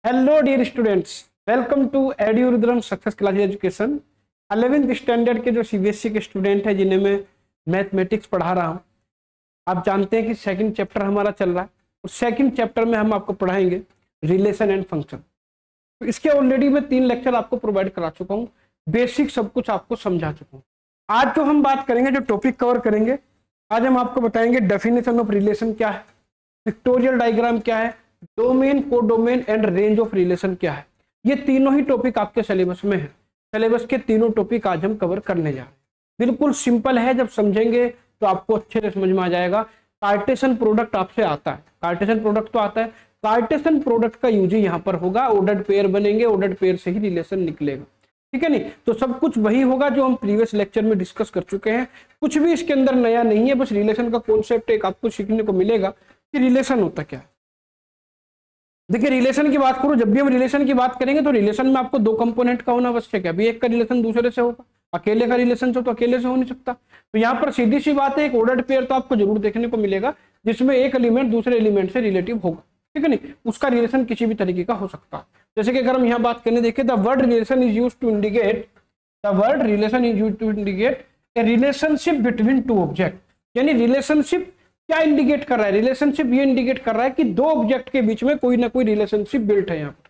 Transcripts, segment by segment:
Hello dear students, welcome to एड्यूरुद्रम success class education. 11th standard के जो CBSE के स्टूडेंट है जिन्हें मैं मैथमेटिक्स पढ़ा रहा हूं, आप जानते हैं कि सेकंड चैप्टर हमारा चल रहा है। उस सेकंड चैप्टर में हम आपको पढ़ाएंगे रिलेशन एंड फंक्शन। तो इसके ऑलरेडी मैं 3 लेक्चर आपको प्रोवाइड करा चुका हूँ, बेसिक सब कुछ आपको समझा चुका हूँ। आज जो हम बात करेंगे, जो टॉपिक कवर करेंगे, आज हम आपको बताएंगे डेफिनेशन ऑफ रिलेशन क्या है, पिक्टोरियल डायग्राम क्या है, domain, codomain and range of relation क्या है। ये तीनों ही टॉपिक आपके सिलेबस में है। सिलेबस के तीनों टॉपिक आज हम कवर करने जा रहे हैं। बिल्कुल सिंपल है, जब समझेंगे तो आपको अच्छे से समझ में आ जाएगा। कार्टेशियन प्रोडक्ट आपसे आता है, कार्टेशियन प्रोडक्ट तो आता है। कार्टेशियन प्रोडक्ट का यूज यहाँ पर होगा, ऑर्डर्ड पेयर बनेंगे, ऑर्डर्ड पेयर से ही रिलेशन निकलेगा, ठीक है नहीं। तो सब कुछ वही होगा जो हम प्रीवियस लेक्चर में डिस्कस कर चुके हैं। कुछ भी इसके अंदर नया नहीं है, बस रिलेशन का कॉन्सेप्ट एक आपको सीखने को मिलेगा कि रिलेशन होता क्या है। देखिए, रिलेशन की बात करूं, जब भी हम रिलेशन की बात करेंगे तो रिलेशन में आपको 2 कंपोनेंट का होना आवश्यक है। अभी एक का रिलेशन दूसरे से होगा, अकेले का रिलेशन तो अकेले से हो नहीं सकता। तो यहाँ पर सीधी सी बात है, एक ऑर्डर्ड पेयर तो आपको जरूर देखने को मिलेगा जिसमें एक एलिमेंट दूसरे एलिमेंट से रिलेटिव होगा, ठीक है नहीं। उसका रिलेशन किसी भी तरीके का हो सकता है। जैसे कि अगर हम यहाँ बात करने देखें, the word relation is used to indicate, the word relation is used to indicate a relationship between 2 object. यानी रिलेशनशिप क्या इंडिकेट कर रहा है? रिलेशनशिप ये इंडिकेट कर रहा है कि 2 ऑब्जेक्ट के बीच में कोई ना कोई रिलेशनशिप बिल्ट है। यहाँ पर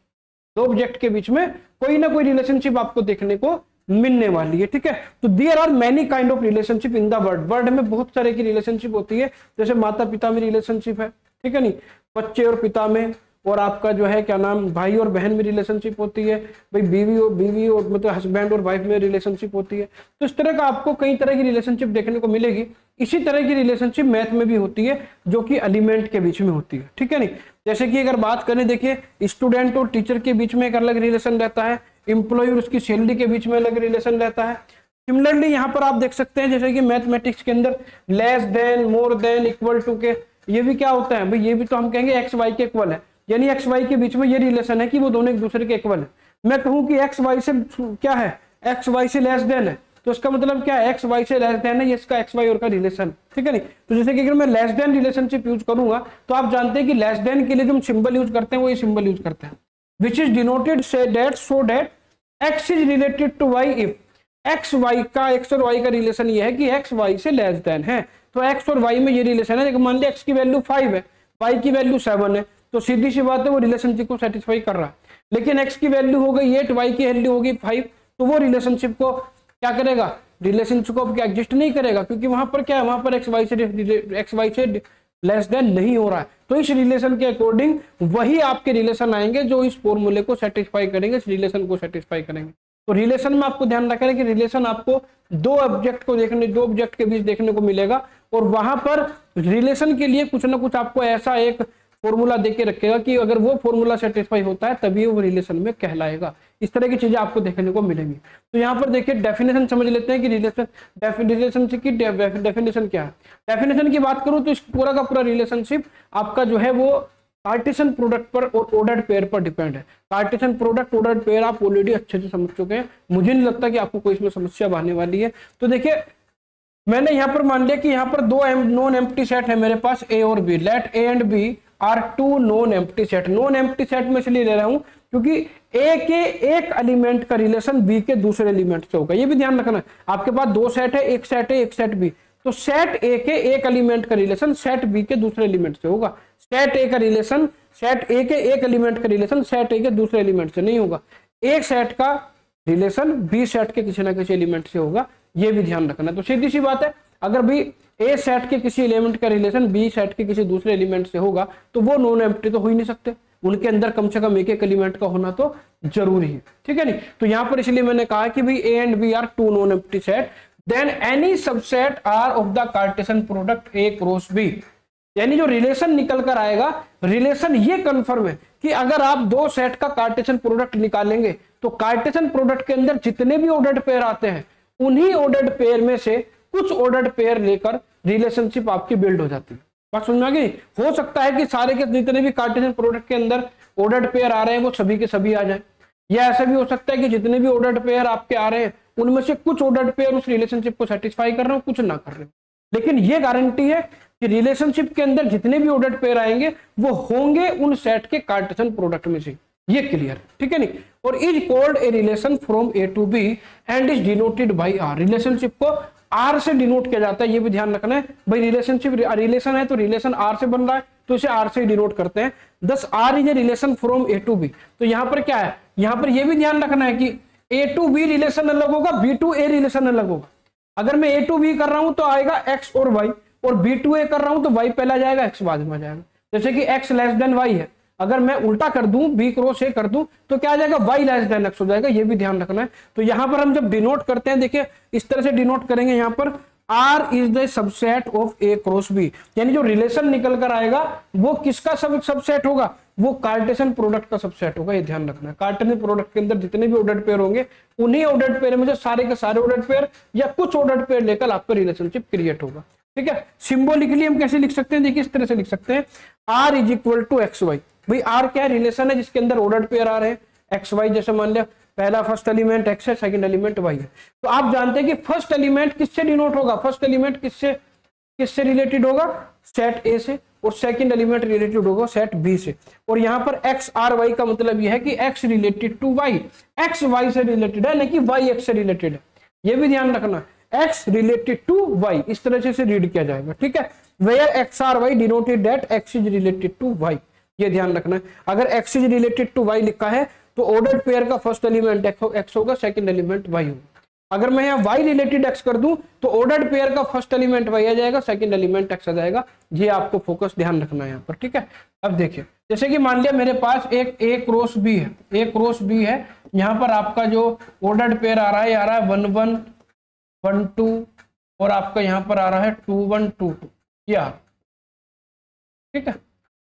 2 ऑब्जेक्ट के बीच में कोई ना कोई रिलेशनशिप आपको देखने को मिलने वाली है, ठीक है। तो there are many kind of relationship in the world. World में बहुत तरह की रिलेशनशिप होती है। जैसे माता पिता में रिलेशनशिप है, ठीक है नहीं, बच्चे और पिता में, और आपका जो है क्या नाम, भाई और बहन में रिलेशनशिप होती है, भाई बीवी और मतलब हस्बैंड और वाइफ में रिलेशनशिप होती है। तो इस तरह का आपको कई तरह की रिलेशनशिप देखने को मिलेगी। इसी तरह की रिलेशनशिप मैथ में भी होती है, जो कि एलिमेंट के बीच में होती है, ठीक है नहीं। जैसे कि अगर बात करें, देखिए, स्टूडेंट और टीचर के बीच में एक अलग रिलेशन रहता है, एम्प्लॉय और उसकी सैलरी के बीच में अलग रिलेशन रहता है। सिमिलरली यहाँ पर आप देख सकते हैं, जैसे कि मैथमेटिक्स के अंदर less than, more than, equal to के, ये भी क्या होता है भाई, ये भी तो हम कहेंगे एक्स वाई के इक्वल है। यानी एक्स वाई के बीच में ये रिलेशन है कि वो दोनों एक दूसरे के इक्वल है। मैं कहूं कि एक्स वाई से क्या है, एक्स वाई से लेस देन है, तो इसका मतलब क्या है, एक्स वाई से लेस देन है, ये इसका एक्स वाई और का रिलेशन, ठीक है नहीं। तो जैसे कि अगर मैं लेस देन रिलेशनशिप यूज करूंगा तो आप जानते हैं कि लेस देन के लिए जो हम सिंबल यूज करते हैं वो ये सिंबल यूज करते हैं, विच इज डिनोटेड से that so that x is related to y if x y का, एक्स और वाई का रिलेशन ये है कि एक्स वाई से लेस देन है। तो एक्स और वाई में ये रिलेशन है। मान लिया एक्स की वैल्यू 5 है, वाई की वैल्यू 7 है, तो सीधी सी बात है वो रिलेशनशिप को सेटिस्फाई कर रहा है। लेकिन x की वैल्यू हो गई 8, y की वैल्यू होगी 5, तो वो रिलेशनशिप को क्या करेगा, रिलेशनशिप को क्या एग्जिस्ट नहीं करेगा, क्योंकि वहां पर क्या है, वहां पर एक्स वाई से लेस देन नहीं हो रहा है। तो इस रिलेशन के अकॉर्डिंग वही आपके रिलेशन आएंगे जो इस फॉर्मूले को सेटिस्फाई करेंगे, इस रिलेशन को सेटिस्फाई करेंगे। तो रिलेशन में आपको ध्यान रखना है कि रिलेशन आपको 2 ऑब्जेक्ट के बीच देखने को मिलेगा, और वहां पर रिलेशन के लिए कुछ ना कुछ आपको ऐसा एक फॉर्मूला देके रखेगा कि अगर वो फॉर्मूला सेटिस्फाई होता है तभी वो रिलेशन में कहलाएगा। इस तरह की चीजें आपको देखने को मिलेंगी। तो यहाँ पर देखिए डेफिनेशन समझ लेते हैं कि रिलेशनशिप की डेफिनेशन क्या है। डेफिनेशन की बात करूं तो इस पूरा का पूरा रिलेशनशिप आपका जो है वो कार्टेशियन प्रोडक्ट पर और ऑर्डर्ड पेयर पर डिपेंड है। कार्टेशियन प्रोडक्ट, ऑर्डर्ड पेयर आप ऑलरेडी अच्छे से समझ चुके हैं, मुझे नहीं लगता कि आपको कोई इसमें समस्या आने वाली है। तो देखिए, मैंने यहाँ पर मान लिया कि यहाँ पर 2 नॉन एम्प्टी सेट है मेरे पास, ए और B. Let A and B are 2 non empty set. Non empty set में इसलिए ले रहा हूं क्योंकि ए के एक एलिमेंट का रिलेशन बी के दूसरे एलिमेंट से होगा। ये भी ध्यान रखना, आपके पास 2 सेट है, एक सेट ए, एक सेट बी। तो सेट ए के एक एलिमेंट का रिलेशन सेट बी के दूसरे एलिमेंट से होगा। सेट ए का रिलेशन, सेट ए के एक एलिमेंट का रिलेशन सेट ए के दूसरे एलिमेंट से नहीं होगा। एक सेट का रिलेशन बी सेट के किसी ना किसी एलिमेंट से होगा, ये भी ध्यान रखना। तो सीधी सी बात है, अगर भी ए सेट के किसी एलिमेंट का रिलेशन बी सेट के किसी दूसरे एलिमेंट से होगा तो वो नॉन एम्प्टी तो हो ही नहीं सकते, उनके अंदर कम से कम एक एलिमेंट का होना तो जरूरी है, ठीक है नहीं। तो यहां पर इसलिए मैंने कहा कि भाई A and B are 2 non empty set, then any subset R of the Cartesian product A cross B. यानी जो रिलेशन निकल कर आएगा, रिलेशन ये कंफर्म है कि अगर आप 2 सेट का कार्टेशियन प्रोडक्ट निकालेंगे तो कार्टेशियन प्रोडक्ट के अंदर जितने भी ऑर्डर्ड पेयर आते हैं उन्हीं ऑर्डर्ड पेयर में से कुछ ऑर्डर्ड पेयर लेकर रिलेशनशिप आपकी बिल्ड हो जाती है। बात समझ में आ गई। हो सकता है कि सारे के जितने भी कार्टेशियन प्रोडक्ट के अंदर ऑर्डर्ड पेयर आ रहे हैं वो सभी के सभी आ जाए, या ऐसा भी हो सकता है कि जितने भी ऑर्डर्ड पेयर आपके आ रहे हैं उनमें से कुछ ऑर्डर्ड पेयर उस रिलेशनशिप को सेटिस्फाई कर रहे हो, कुछ ना कर रहे हो। लेकिन ये गारंटी है कि रिलेशनशिप के अंदर जितने भी ऑर्डर्ड पेयर आएंगे वो होंगे उन सेट के कार्टेशियन प्रोडक्ट में से। ये क्लियर, ठीक है नहीं। और is called a relation from A to B and is denoted by R, relationship को आर से डिनोट किया जाता है, ये भी ध्यान रखना है भाई। रिलेशनशिप रिलेशन है तो रिलेशन आर से बन रहा है तो इसे आर से डिनोट करते हैं। Thus R is a relation from A to B. तो यहाँ पर क्या है, यहाँ पर यह भी ध्यान रखना है कि ए टू बी रिलेशन अलग होगा, बी टू ए रिलेशन अलग होगा। अगर मैं ए टू बी कर रहा हूं तो आएगा एक्स और वाई, और बी टू ए कर रहा हूं तो वाई पहले आ जाएगा एक्स बाद में आ जाएगा। जैसे कि एक्स लेस देन वाई है, अगर मैं उल्टा कर दूं बी क्रॉस ए कर दूं तो क्या आ जाएगा, वाई लेस देन एक्स हो जाएगा, ये भी ध्यान रखना है। तो यहां पर हम जब डिनोट करते हैं देखिए इस तरह से डिनोट करेंगे, यहां पर R is the subset of A cross B, यानी जो रिलेशन निकल कर आएगा वो किसका सबसेट होगा, वो कार्टेशियन प्रोडक्ट का सबसेट होगा, ये ध्यान रखना है। कार्टेशियन प्रोडक्ट के अंदर जितने भी ऑर्डर्ड पेयर होंगे उन्हीं ऑर्डर्ड पेयर में से सारे के सारे ऑर्डर्ड पेयर या कुछ ऑर्डर्ड पेयर लेकर आपका रिलेशनशिप क्रिएट होगा, ठीक है। सिंबॉलिकली हम कैसे लिख सकते हैं, देखिए इस तरह से लिख सकते हैं, R is equal to x y. भाई आर क्या है, रिलेशन है जिसके अंदर ऑर्डर्ड पेयर आ रहे हैं एक्स वाई, जैसे मान लिया पहला फर्स्ट एलिमेंट एक्स है, सेकंड एलिमेंट वाई है। तो आप जानते हैं कि फर्स्ट एलिमेंट किससे डिनोट होगा, फर्स्ट एलिमेंट किससे रिलेटेड होगा, सेट ए से, और सेकंड एलिमेंट रिलेटेड होगा सेट बी से। और यहाँ पर एक्स आर वाई का मतलब यह है कि x related to y, x y से रिलेटेड है, नहीं कि वाई एक्स से रिलेटेड है, ये भी ध्यान रखना। एक्स रिलेटेड टू वाई इस तरह से रीड किया जाएगा, ठीक है। Where x R y denoted that x is related to y, ये ध्यान रखना है। अगर x is related to y लिखा है तो ऑर्डर्ड पेयर का फर्स्ट एलिमेंट एक्स होगा, सेकंड एलिमेंट वाई होगा। अगर मैं यहाँ वाई रिलेटेड एक्स कर दूं तो ऑर्डर्ड पेयर का फर्स्ट एलिमेंट वाई आ जाएगा, सेकंड एलिमेंट एक्स आ जाएगा, ये आपको फोकस ध्यान रखना है यहाँ पर, ठीक है। अब देखिए जैसे कि मान लिया मेरे पास एक ए क्रॉस बी है, ए क्रॉस बी है, यहाँ पर आपका जो ऑर्डर्ड पेयर आ रहा है 1 1 1 2 और आपका यहाँ पर आ रहा है 2 1 2 2, ये आ, ठीक है,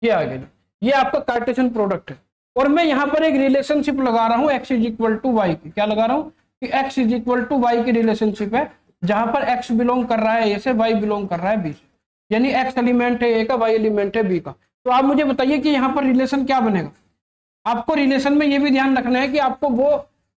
ये आ गया, ये आपका कार्टेशियन प्रोडक्ट है। और मैं यहाँ पर एक रिलेशनशिप लगा रहा हूँ x is equal to y की, क्या लगा रहा हूँ कि x is equal to y की रिलेशनशिप है, जहां पर एक्स बिलोंग कर रहा है ए से, वाई बिलोंग कर रहा है बी से, यानी एक्स एलिमेंट है ए का, वाई एलिमेंट है बी का। तो आप मुझे बताइए कि यहाँ पर रिलेशन क्या बनेगा। आपको रिलेशन में ये भी ध्यान रखना है कि आपको वो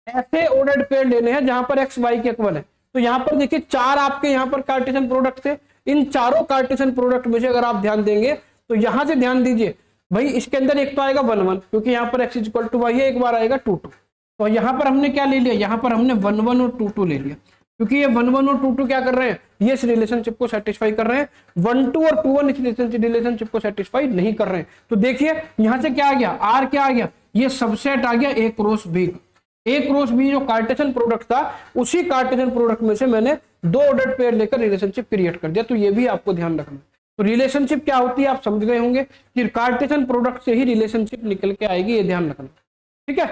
ऐसे ऑर्डर्ड पेयर लेने हैं जहां पर एक्स वाई के इक्वल है। तो यहाँ पर देखिए चार आपके यहाँ पर कार्टेशियन प्रोडक्ट थे, इन चारों कार्टेशियन प्रोडक्ट में से अगर आप ध्यान देंगे तो यहां से ध्यान दीजिए भाई, इसके अंदर एक तो आएगा 1 1 क्योंकि यहाँ पर एक्स इक्वल टू वाई है, एक बार आएगा 2 2। तो यहाँ पर हमने क्या ले लिया, यहाँ पर हमने 1 1 और 2 2 ले लिया, क्योंकि ये 1 1 और 2 2 क्या कर रहे हैं, ये इस रिलेशनशिप को सेटिस्फाई कर रहे हैं। 1 2 और 2 1 इस रिलेशनशिप को सेटिस्फाई नहीं कर रहे हैं। तो देखिए यहाँ से क्या आ गया, आर क्या आ गया, ये सबसेट आ गया ए क्रॉस बी। ए क्रॉस बी जो कार्टेशियन प्रोडक्ट था, उसी कार्टेशियन प्रोडक्ट में से मैंने दो ऑर्डर्ड पेयर लेकर रिलेशनशिप क्रिएट कर दिया। तो ये भी आपको ध्यान रखना। तो रिलेशनशिप क्या होती है आप समझ गए होंगे कि कार्टेशियन प्रोडक्ट से ही रिलेशनशिप निकल के आएगी, ये ध्यान रखना, ठीक है।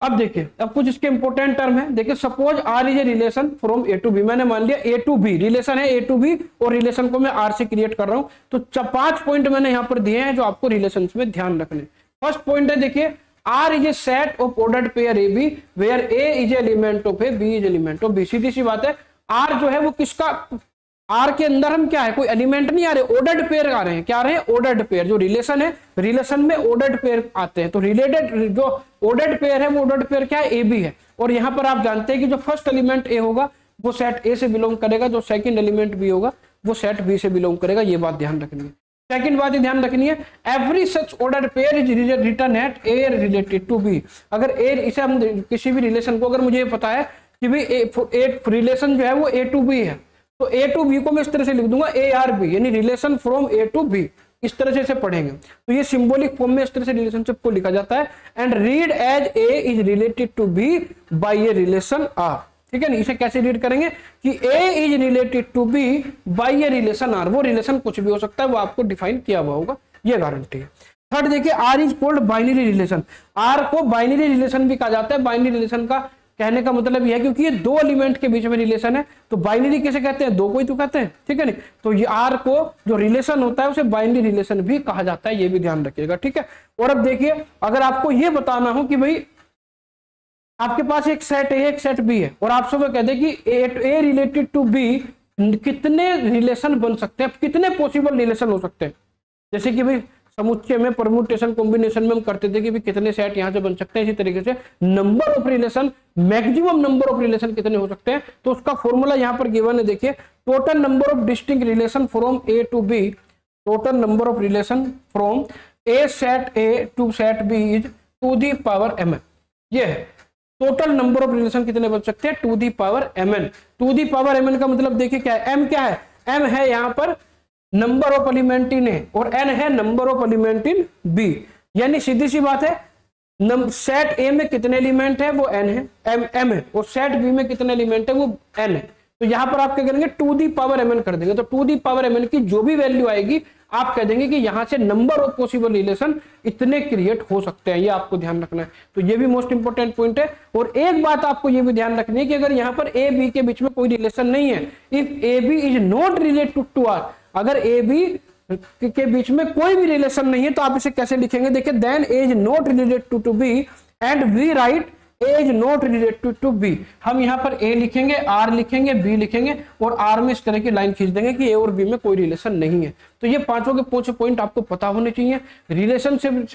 अब देखिए, अब कुछ इसके इंपोर्टेंट टर्म है। देखिए suppose R is a relation from A to B, मैंने मान लिया ए टू बी रिलेशन है, ए टू बी, और रिलेशन को मैं आर से क्रिएट कर रहा हूं। तो 5 पॉइंट मैंने यहां पर दिए हैं जो आपको रिलेशन में ध्यान रखने। फर्स्ट पॉइंट है, देखिए R is a set of ordered pair A B where A is element of A, B is element of B. सीधी सी बात है, आर जो है वो किसका, आर के अंदर हम क्या है, कोई एलिमेंट नहीं आ रहे, ऑर्डर्ड पेयर आ रहे हैं। क्या आ रहे हैं, ऑर्डर्ड पेयर। जो रिलेशन है, रिलेशन में ऑर्डर्ड पेयर आते हैं। तो रिलेटेड जो ऑर्डर्ड पेयर है वो ऑर्डर्ड पेयर क्या है, ए बी है। और यहां पर आप जानते हैं कि जो फर्स्ट एलिमेंट ए होगा वो सेट ए से बिलोंग करेगा, जो सेकंड एलिमेंट बी होगा वो सेट बी से बिलोंग करेगा। ये बात ध्यान रखनी है। सेकंड बात ये ध्यान रखनी है, every such ordered pair is written at A related to B. अगर ए, इसे हम किसी भी रिलेशन को, अगर मुझे पता है कि भाई ए रिलेशन जो है वो ए टू बी है, तो ए टू बी को मैं इस तरह से लिख दूंगा ए आर बी, यानी relation from A to B. इस तरह से इसे पढ़ेंगे तो ये सिंबॉलिक फॉर्म में इस तरह से रिलेशनशिप को लिखा जाता है। And read as A is related to B by a relation R, ठीक है ना। इसे कैसे रीड करेंगे कि A is related to B by a relation R. वो रिलेशन कुछ भी हो सकता है, वो आपको डिफाइन किया हुआ होगा, ये गारंटी है। थर्ड देखिए, R is called binary relation. R को बाइनरी रिलेशन भी कहा जाता है। बाइनरी रिलेशन का कहने का मतलब यह है क्योंकि ये दो एलिमेंट के बीच में रिलेशन है, तो बाइनरी कैसे कहते हैं, दो को ही तो कहते हैं, ठीक है नहीं। तो ये आर को जो रिलेशन होता है उसे बाइनरी रिलेशन भी कहा जाता है, ये भी ध्यान रखिएगा, ठीक है। और अब देखिए, अगर आपको ये बताना हो कि भाई आपके पास एक सेट ए एक सेट बी है, और आप सब कहते हैं कि ए रिलेटेड टू बी कितने रिलेशन बन सकते हैं, कितने पॉसिबल रिलेशन हो सकते हैं। जैसे कि भाई समुच्चय में परम्यूटेशन कॉम्बिनेशन में हम करते थे कि भी कितने सेट यहां से बन सकते हैं। इसी तरीके से number of relation, maximum number of relation कितने हो सकते हैं, तो उसका फॉर्मूला यहां पर गिवन है। देखिए, total number of distinct relation from A to B, total number of relation from a set A to set B is two the power mn। ये है टोटल नंबर ऑफ रिलेशन कितने बन सकते हैं, two the power mn। Two the power mn का मतलब देखिए क्या है, m क्या है, m है यहाँ पर number of element in A और n है number of element in B. यानी सीधी सी बात है, सेट ए में कितने एलिमेंट है वो n है, m है, और सेट बी में कितने एलिमेंट है वो n है। तो यहां पर आप क्या करेंगे, टू दी पावर mn कर देंगे। तो टू दी पावर mn की जो भी वैल्यू आएगी आप कह देंगे कि यहां से नंबर ऑफ पॉसिबल रिलेशन इतने क्रिएट हो सकते हैं। ये आपको ध्यान रखना है। तो ये भी मोस्ट इंपोर्टेंट पॉइंट है। और एक बात आपको ये भी ध्यान रखनी है कि अगर यहाँ पर ए बी के बीच में कोई रिलेशन नहीं है, if A B is not related to R, अगर ए बी के बीच में कोई भी रिलेशन नहीं है तो आप इसे कैसे लिखेंगे, देखिए then A is not related to B and we write A is not related to B. हम यहाँ पर ए लिखेंगे, आर लिखेंगे, बी लिखेंगे और आर में इस तरह की लाइन खींच देंगे कि ए और बी में कोई रिलेशन नहीं है। तो ये पांचों के पांचों पॉइंट आपको पता होने चाहिए। रिलेशनशिप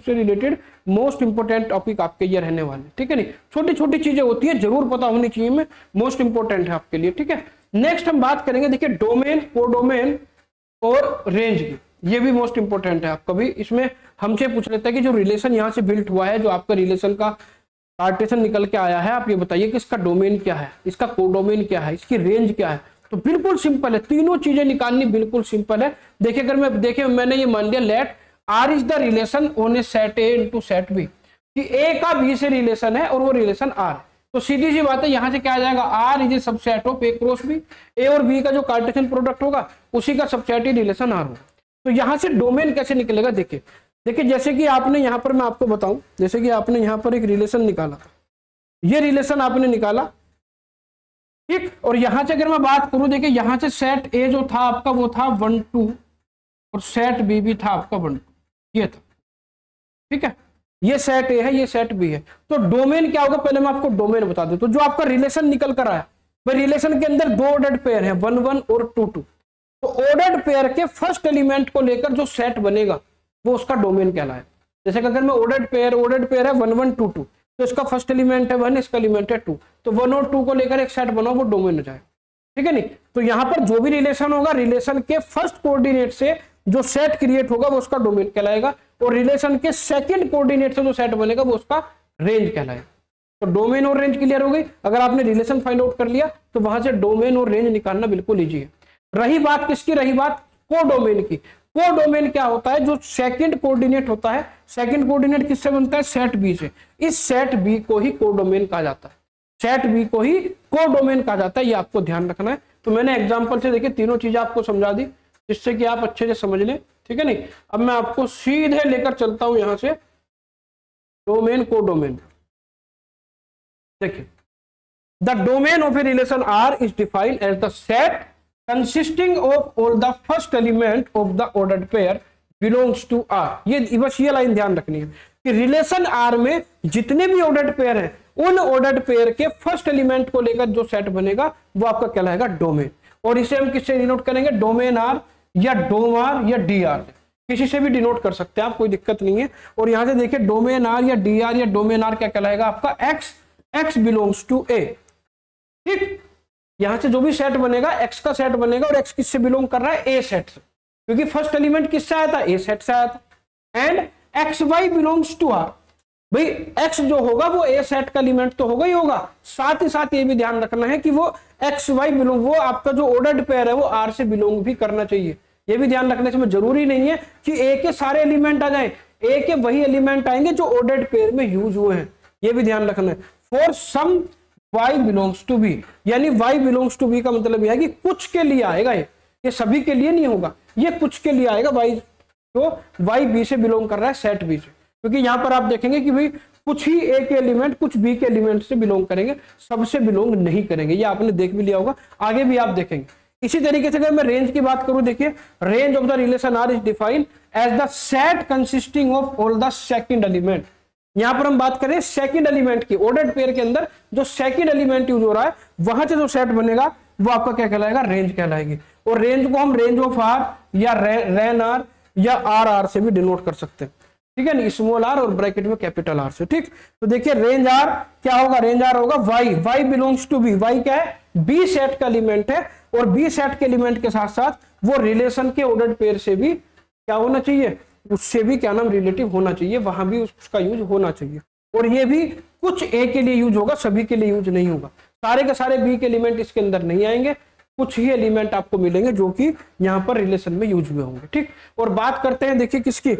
से रिलेटेड मोस्ट इंपोर्टेंट टॉपिक आपके ये रहने वाले, ठीक है नहीं। छोटी छोटी चीजें होती है, जरूर पता होनी चाहिए, में मोस्ट इंपोर्टेंट है आपके लिए, ठीक है। नेक्स्ट हम बात करेंगे, देखिए डोमेन, कोडोमेन और रेंज की। ये भी मोस्ट इंपोर्टेंट है। आप कभी इसमें हमसे पूछ लेते हैं कि जो रिलेशन यहाँ से बिल्ट हुआ है, जो आपका रिलेशन का कार्टेशन निकल के आया है, आप ये बताइए कि इसका डोमेन क्या है, इसका कोडोमेन क्या है, इसकी रेंज क्या है। तो बिल्कुल सिंपल है, तीनों चीजें निकालनी बिल्कुल सिंपल है। देखिए अगर मैंने ये मान लिया let R is the relation on A set A into set B, कि ए का बी से रिलेशन है और वो रिलेशन आर है। तो सीधी सी बात है, यहां से क्या आ जाएगा, R is a subset of A cross B. A और बी का जो कार्टेशियन प्रोडक्ट होगा उसी का सबसेट ही रिलेशन आर होगा। तो यहां से डोमेन कैसे निकलेगा, देखिए जैसे कि आपने यहां पर, मैं आपको बताऊं, जैसे कि आपने यहां पर एक रिलेशन निकाला, ये रिलेशन आपने निकाला, ठीक। और यहां से अगर मैं बात करूं, देखिए यहां से सेट ए जो था आपका वो था 1 2 और सेट बी भी था आपका 1 2, ये था, ठीक है। ये सेट ए है, ये सेट बी है। तो डोमेन क्या होगा, पहले मैं आपको डोमेन बता दूं। तो जो आपका रिलेशन निकल कर आया, भाई रिलेशन के अंदर दो ऑर्डर्ड पेयर है, 1 1 और 2 2। तो ऑर्डर्ड पेयर के फर्स्ट एलिमेंट को लेकर जो सेट बनेगा वो उसका डोमेन कहलाए। जैसे कि अगर मैं ऑर्डर्ड पेयर है 1 1 2 2, तो इसका फर्स्ट एलिमेंट है 1, इसका एलिमेंट है 2, तो 1 और 2 को लेकर एक सेट बनाओ, वो डोमेन हो जाए, ठीक है नहीं। तो यहां पर जो भी रिलेशन होगा, रिलेशन के फर्स्ट कोऑर्डिनेट से जो सेट क्रिएट होगा वो उसका डोमेन कहलाएगा, और रिलेशन के सेकंड कोऑर्डिनेट से जो सेट बनेगा वो उसका रेंज कहलाएगा। तो डोमेन और रेंज क्लियर हो गई। अगर आपने रिलेशन फाइंड आउट कर लिया तो वहां से डोमेन और रेंज निकालना बिल्कुल इजी है। रही बात किसकी, रही बात कोडोमेन की। कोडोमेन क्या होता है, जो सेकंड कोऑर्डिनेट होता है, सेकंड कोऑर्डिनेट किससे बनता है, सेट बी से। इस सेट बी को ही कोडोमेन कहा जाता है, सेट बी को ही कोडोमेन कहा जाता है। ये आपको ध्यान रखना है। तो मैंने एग्जांपल से देखिए तीनों चीजें आपको समझा दी, जिससे कि आप अच्छे से समझ लें, ठीक है नहीं। अब मैं आपको सीधे लेकर चलता हूं यहां से डोमेन कोडोमेन। देखिए, the domain of a relation R is defined as the set consisting of all the first element of the ordered pair belongs to R। ये बस ये लाइन ध्यान रखनी है कि रिलेशन R में जितने भी ऑर्डर्ड पेयर हैं, उन ऑर्डर्ड पेयर के फर्स्ट एलिमेंट को लेकर जो सेट बनेगा वो आपका कहलाएगा डोमेन। और इसे हम किससे डिनोट करेंगे, डोमेन R या डोम R या डी आर, किसी से भी डिनोट कर सकते हैं आप, कोई दिक्कत नहीं है। और यहां से देखिए डोमेन R या डी आर या डोमेन R क्या कहलाएगा आपका, X बिलोंग्स टू A, ठीक। यहां से जो भी सेट बनेगा एक्स का सेट बनेगा, और एक्स किससे बिलोंग कर रहा है, ए सेट से, क्योंकि फर्स्ट एलिमेंट किससे आया था, ए सेट से आया था। And x y belongs to R, भाई एक्स जो होगा वो ए सेट का एलिमेंट तो होगा ही होगा, साथ ही साथ ये भी ध्यान रखना है कि वो एक्स वाई बिलोंग, वो आपका जो ऑर्डर्ड पेयर है वो आर से बिलोंग भी करना चाहिए। ये भी ध्यान रखने से जरूरी नहीं है कि ए के सारे एलिमेंट आ जाए, ए के वही एलिमेंट आएंगे जो ऑर्डर्ड पेयर में यूज हुए हैं, ये भी ध्यान रखना है। For some y belongs to B, यानी y बिलोंग्स टू बी का मतलब यह है कि कुछ के लिए आएगा, ये सभी के लिए नहीं होगा, ये कुछ के लिए आएगा। y तो y b से बिलोंग कर रहा है सेट b से, क्योंकि यहां पर आप देखेंगे कि भाई कुछ ही a के एलिमेंट कुछ b के एलिमेंट से बिलोंग करेंगे, सबसे बिलोंग नहीं करेंगे। ये आपने देख भी लिया होगा, आगे भी आप देखेंगे। इसी तरीके से अगर मैं रेंज की बात करूं, देखिए range of the relation R is defined as the set consisting of all the second element. यहां पर हम बात करें सेकंड एलिमेंट की, ऑर्डर्ड पेयर के अंदर जो सेकंड एलिमेंट यूज हो रहा है वहां से जो सेट बनेगा वो आपका क्या कहलाएगा, रेंज कहलाएगी। और रेंज को हम रेंज ऑफ आर या रेन आर या आर आर से भी डिनोट कर सकते हैं, ठीक है, स्मॉल आर और ब्रैकेट में कैपिटल आर से, ठीक। तो देखिए रेंज आर क्या होगा, रेंज आर होगा Y, Y belongs to B, Y क्या है, बी सेट का एलिमेंट है, और बी सेट के एलिमेंट के साथ साथ वो रिलेशन के ऑर्डर्ड पेयर से भी क्या होना चाहिए, उससे भी क्या नाम रिलेटिव होना चाहिए, वहां भी उसका यूज होना चाहिए। और ये भी कुछ ए के लिए यूज होगा, सभी के लिए यूज नहीं होगा। सारे के सारे बी के एलिमेंट इसके अंदर नहीं आएंगे, कुछ ही एलिमेंट आपको मिलेंगे जो कि यहाँ पर रिलेशन में यूज हुए होंगे। ठीक, और बात करते हैं देखिए किसकी,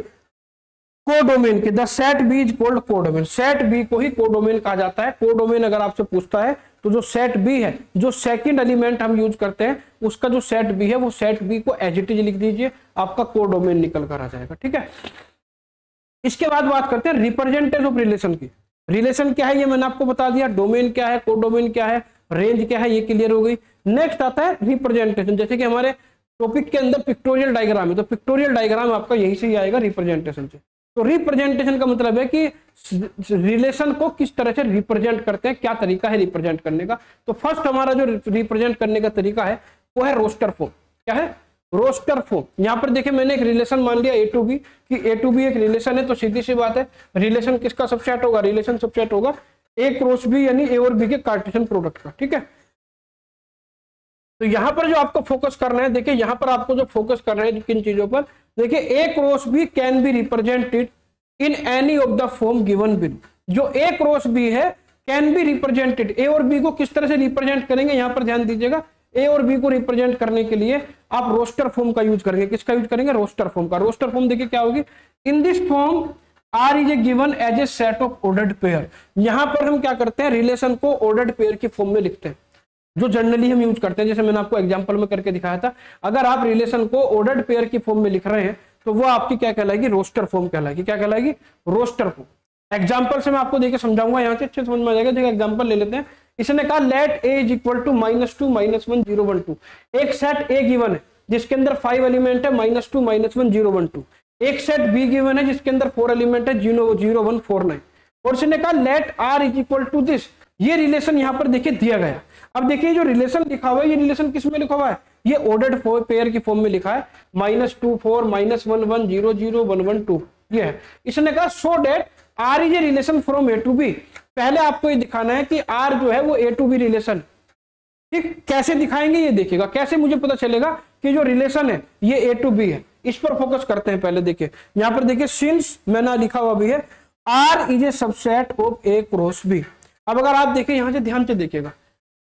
कोडोमेन के। The set B is called codomain. Set B को ही कोडोमेन कहा जाता है। कोडोमेन अगर आपसे पूछता है तो जो सेट बी है, जो सेकंड एलिमेंट हम यूज करते हैं उसका जो सेट बी है, वो सेट बी को एज इट इज लिख दीजिए, आपका कोडोमेन निकल कर आ जाएगा। ठीक है, इसके बाद बात करते हैं रिप्रेजेंटेटिव ऑफ रिलेशन की। रिलेशन क्या है ये मैंने आपको बता दिया, डोमेन क्या है, कोडोमेन क्या है, रेंज क्या है, ये क्लियर हो गई। नेक्स्ट आता है रिप्रेजेंटेशन। जैसे कि हमारे टॉपिक के अंदर पिक्टोरियल डायग्राम है, तो पिक्टोरियल डायग्राम आपका यहीं से ही आएगा, रिप्रेजेंटेशन से। तो रिप्रेजेंटेशन का मतलब है कि रिलेशन को किस तरह से रिप्रेजेंट करते हैं, क्या तरीका है रिप्रेजेंट करने का। तो फर्स्ट हमारा जो रिप्रेजेंट करने का तरीका है वो है रोस्टर फॉर्म। क्या है, रोस्टर फॉर्म। यहाँ पर देखिए मैंने एक रिलेशन मान लिया ए टू बी, कि ए टू बी एक रिलेशन है, तो सीधी सी बात है रिलेशन किसका सबसेट होगा, रिलेशन सबसेट होगा ए क्रॉस बी, यानी ए और बी के कार्टेशियन प्रोडक्ट का। ठीक है, तो यहां पर जो आपको फोकस करना है, देखिए यहां पर आपको जो फोकस करना है किन चीजों पर, देखिए A cross B can be represented in any of the form given below. जो ए क्रॉस बी है कैन बी रिप्रेजेंटेड, ए और बी को किस तरह से रिप्रेजेंट करेंगे, यहां पर ध्यान दीजिएगा। ए और बी को रिप्रेजेंट करने के लिए आप रोस्टर फॉर्म का यूज करेंगे। किसका यूज करेंगे, रोस्टर फॉर्म का। रोस्टर फॉर्म देखिए क्या होगी, in this form R is a given as a set of ordered pair. यहां पर हम क्या करते हैं, रिलेशन को ऑर्डर्ड पेयर की फॉर्म में लिखते हैं, जो जनरली हम यूज करते हैं। जैसे मैंने आपको एग्जांपल में करके दिखाया था, अगर आप रिलेशन को ऑर्डर्ड पेयर की फॉर्म में लिख रहे हैं तो वो आपकी क्या कहलाएगी, रोस्टर फॉर्म कहलाएगी। क्या कहलाएगी, रोस्टर फॉर्म। एग्जांपल से मैं आपको देके समझाऊंगा, यहां से अच्छे समझ में आ जाएगा। देखिए एग्जांपल ले लेते हैं। इसने कहा let A is equal to -2 -1 0 1 2। एक सेट ए गिवन है जिसके अंदर 5 एलिमेंट है, -2 -1 0 1 2। एक सेट बी गिवन है जिसके अंदर 4 एलिमेंट है, 0 0 1 4 9। और इसने कहा let R is equal to this. ये रिलेशन यहां पर देखिए दिया गया। अब देखिए जो रिलेशन लिखा हुआ है, ये रिलेशन किस में लिखा हुआ है, ये ऑर्डर्ड पेयर की फॉर्म में लिखा है। -2 4 -1 1 0 0 1 1 2 ये है। इसने कहा so that R is a relation from A to B. पहले आपको ये दिखाना है कि आर जो है वो ए टू बी रिलेशन। ठीक, कैसे दिखाएंगे ये देखिएगा, कैसे मुझे पता चलेगा कि जो रिलेशन है ये ए टू बी है। इस पर फोकस करते हैं। पहले देखिए यहां पर देखिए सिंस मैंने लिखा हुआ भी है R is a subset of A cross B. अब अगर आप देखिए यहां से ध्यान से देखिएगा,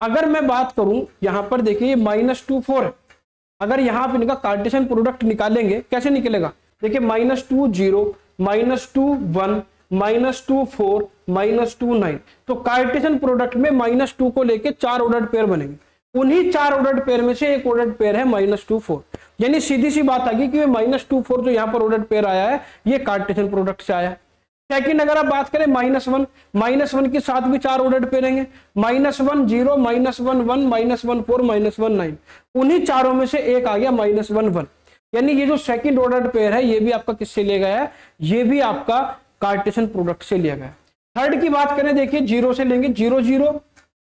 अगर मैं बात करूं यहां पर देखिए -2 4 अगर यहां पर इनका कार्टेशियन प्रोडक्ट निकालेंगे कैसे निकलेगा, देखिए -2 0 -2 1 -2 4 -2 9। तो कार्टेशियन प्रोडक्ट में -2 को लेके 4 ऑर्डर्ड पेयर बनेंगे। उन्हीं 4 ऑर्डर्ड पेयर में से एक ऑर्डर्ड पेयर है -2 4। यानी सीधी सी बात आ गई कि -2 4 जो यहाँ पर ऑर्डर्ड पेयर आया है ये कार्टेशियन प्रोडक्ट से आया है। सेकंड अगर आप बात करें -1 के साथ भी 4 ऑर्डर्ड पेयर रहेंगे, -1 0 -1 1 -1 4 -1 9। उन्हीं चारों में से एक आ गया -1 1। यानी ये जो सेकंड ऑर्डर्ड पेयर है ये भी आपका किससे लिया गया है, ये भी आपका कार्टेशियन प्रोडक्ट से लिया गया। थर्ड की बात करें देखिए 0 से लेंगे, 0 0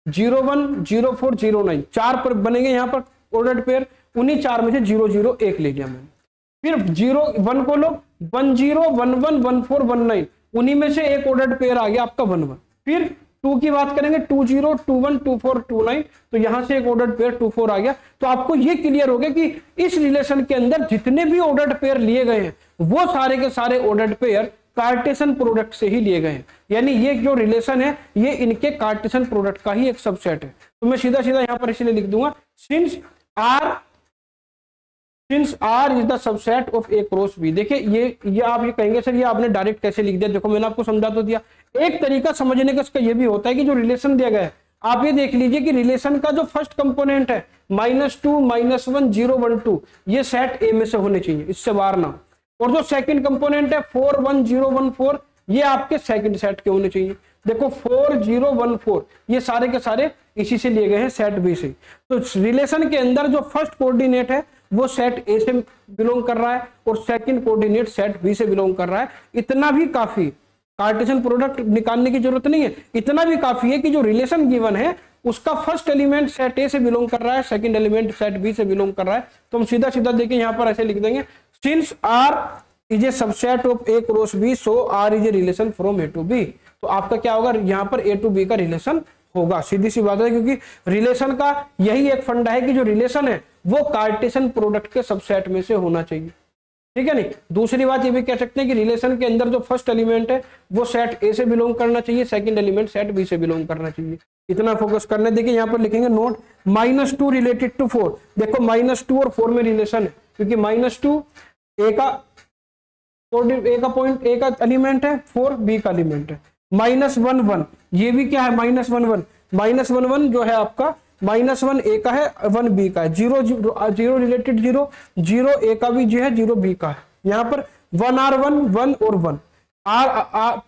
0 1 0 4 0 9 4 पर बनेंगे यहाँ पर ऑर्डर्ड पेयर। उन्हीं 4 में से 0 0 1 ले लिया मैंने। फिर 0 1 को लो, 1 0 1 1 1 4 1 9 उन्हीं में से एक ऑर्डर्ड पेयर आ गया आपका 1 1। फिर 2 की बात करेंगे 2 0 2 1 2 4 2 9 तो यहां से एक ऑर्डर्ड पेयर 2 4 आ गया। तो आपको ये क्लियर हो गया कि इस रिलेशन के अंदर जितने भी ऑर्डर्ड पेयर लिए गए हैं वो सारे के सारे ऑर्डर्ड पेयर कार्टेशियन प्रोडक्ट से ही लिए गए हैं। यानी ये जो रिलेशन है ये इनके कार्टेशियन प्रोडक्ट का ही एक सबसेट है। तो मैं सीधा सीधा यहां पर इसलिए लिख दूंगा since R is the subset of A cross B. देखिए ये आप ये कहेंगे सर ये आपने डायरेक्ट कैसे लिख दिया, देखो मैंने आपको समझा तो दिया। एक तरीका समझने का इसका ये भी होता है कि जो रिलेशन दिया गया है आप ये देख लीजिए कि रिलेशन का जो फर्स्ट कंपोनेंट है -2 -1 0 1 2 ये सेट ए में से होने चाहिए, इससे बाहर ना। और जो सेकंड कंपोनेंट है 4 1 0 1 4 ये आपके सेकंड सेट के होने चाहिए। देखो 4 0 1 4 ये सारे के सारे इसी से लिए गए हैं, सेट बी से। तो रिलेशन के अंदर जो फर्स्ट कोऑर्डिनेट है वो सेट ए से बिलोंग कर रहा है और सेकंड कोऑर्डिनेट सेट बी से बिलोंग कर रहा है। इतना भी काफी, कार्टेशियन प्रोडक्ट निकालने की जरूरत नहीं है। इतना भी काफी है कि जो रिलेशन गिवन है उसका फर्स्ट एलिमेंट सेट ए से बिलोंग कर रहा है, सेकंड एलिमेंट सेट बी से बिलोंग कर रहा है। तो हम सीधा सीधा देखिए यहां पर ऐसे लिख देंगे since R is a subset of A cross B so R is a relation from A to B. तो आपका क्या होगा, यहाँ पर ए टू बी का रिलेशन होगा। सीधी सी बात है, क्योंकि रिलेशन का यही एक फंडा है कि जो रिलेशन है वो कार्टेशियन प्रोडक्ट के सबसेट में से होना चाहिए। ठीक है नहीं। दूसरी बात ये भी कह सकते हैं कि रिलेशन के अंदर जो फर्स्ट एलिमेंट है वो सेट ए से बिलोंग करना चाहिए, सेकंड एलिमेंट सेट बी से बिलोंग करना चाहिए। इतना फोकस करना है। देखिए यहाँ पर लिखेंगे नोट -2 रिलेटेड टू 4। देखो -2 और 4 में रिलेशन है, क्योंकि -2 ए का पॉइंट ए का एलिमेंट है, 4 बी का एलिमेंट है। -1 1 ये भी क्या है, -1 1 जो है आपका -1 ए का है, 1 बी का है। 0 रिलेटेड 0 ए का भी जो है, 0 बी का है। यहाँ पर 1R1 और 1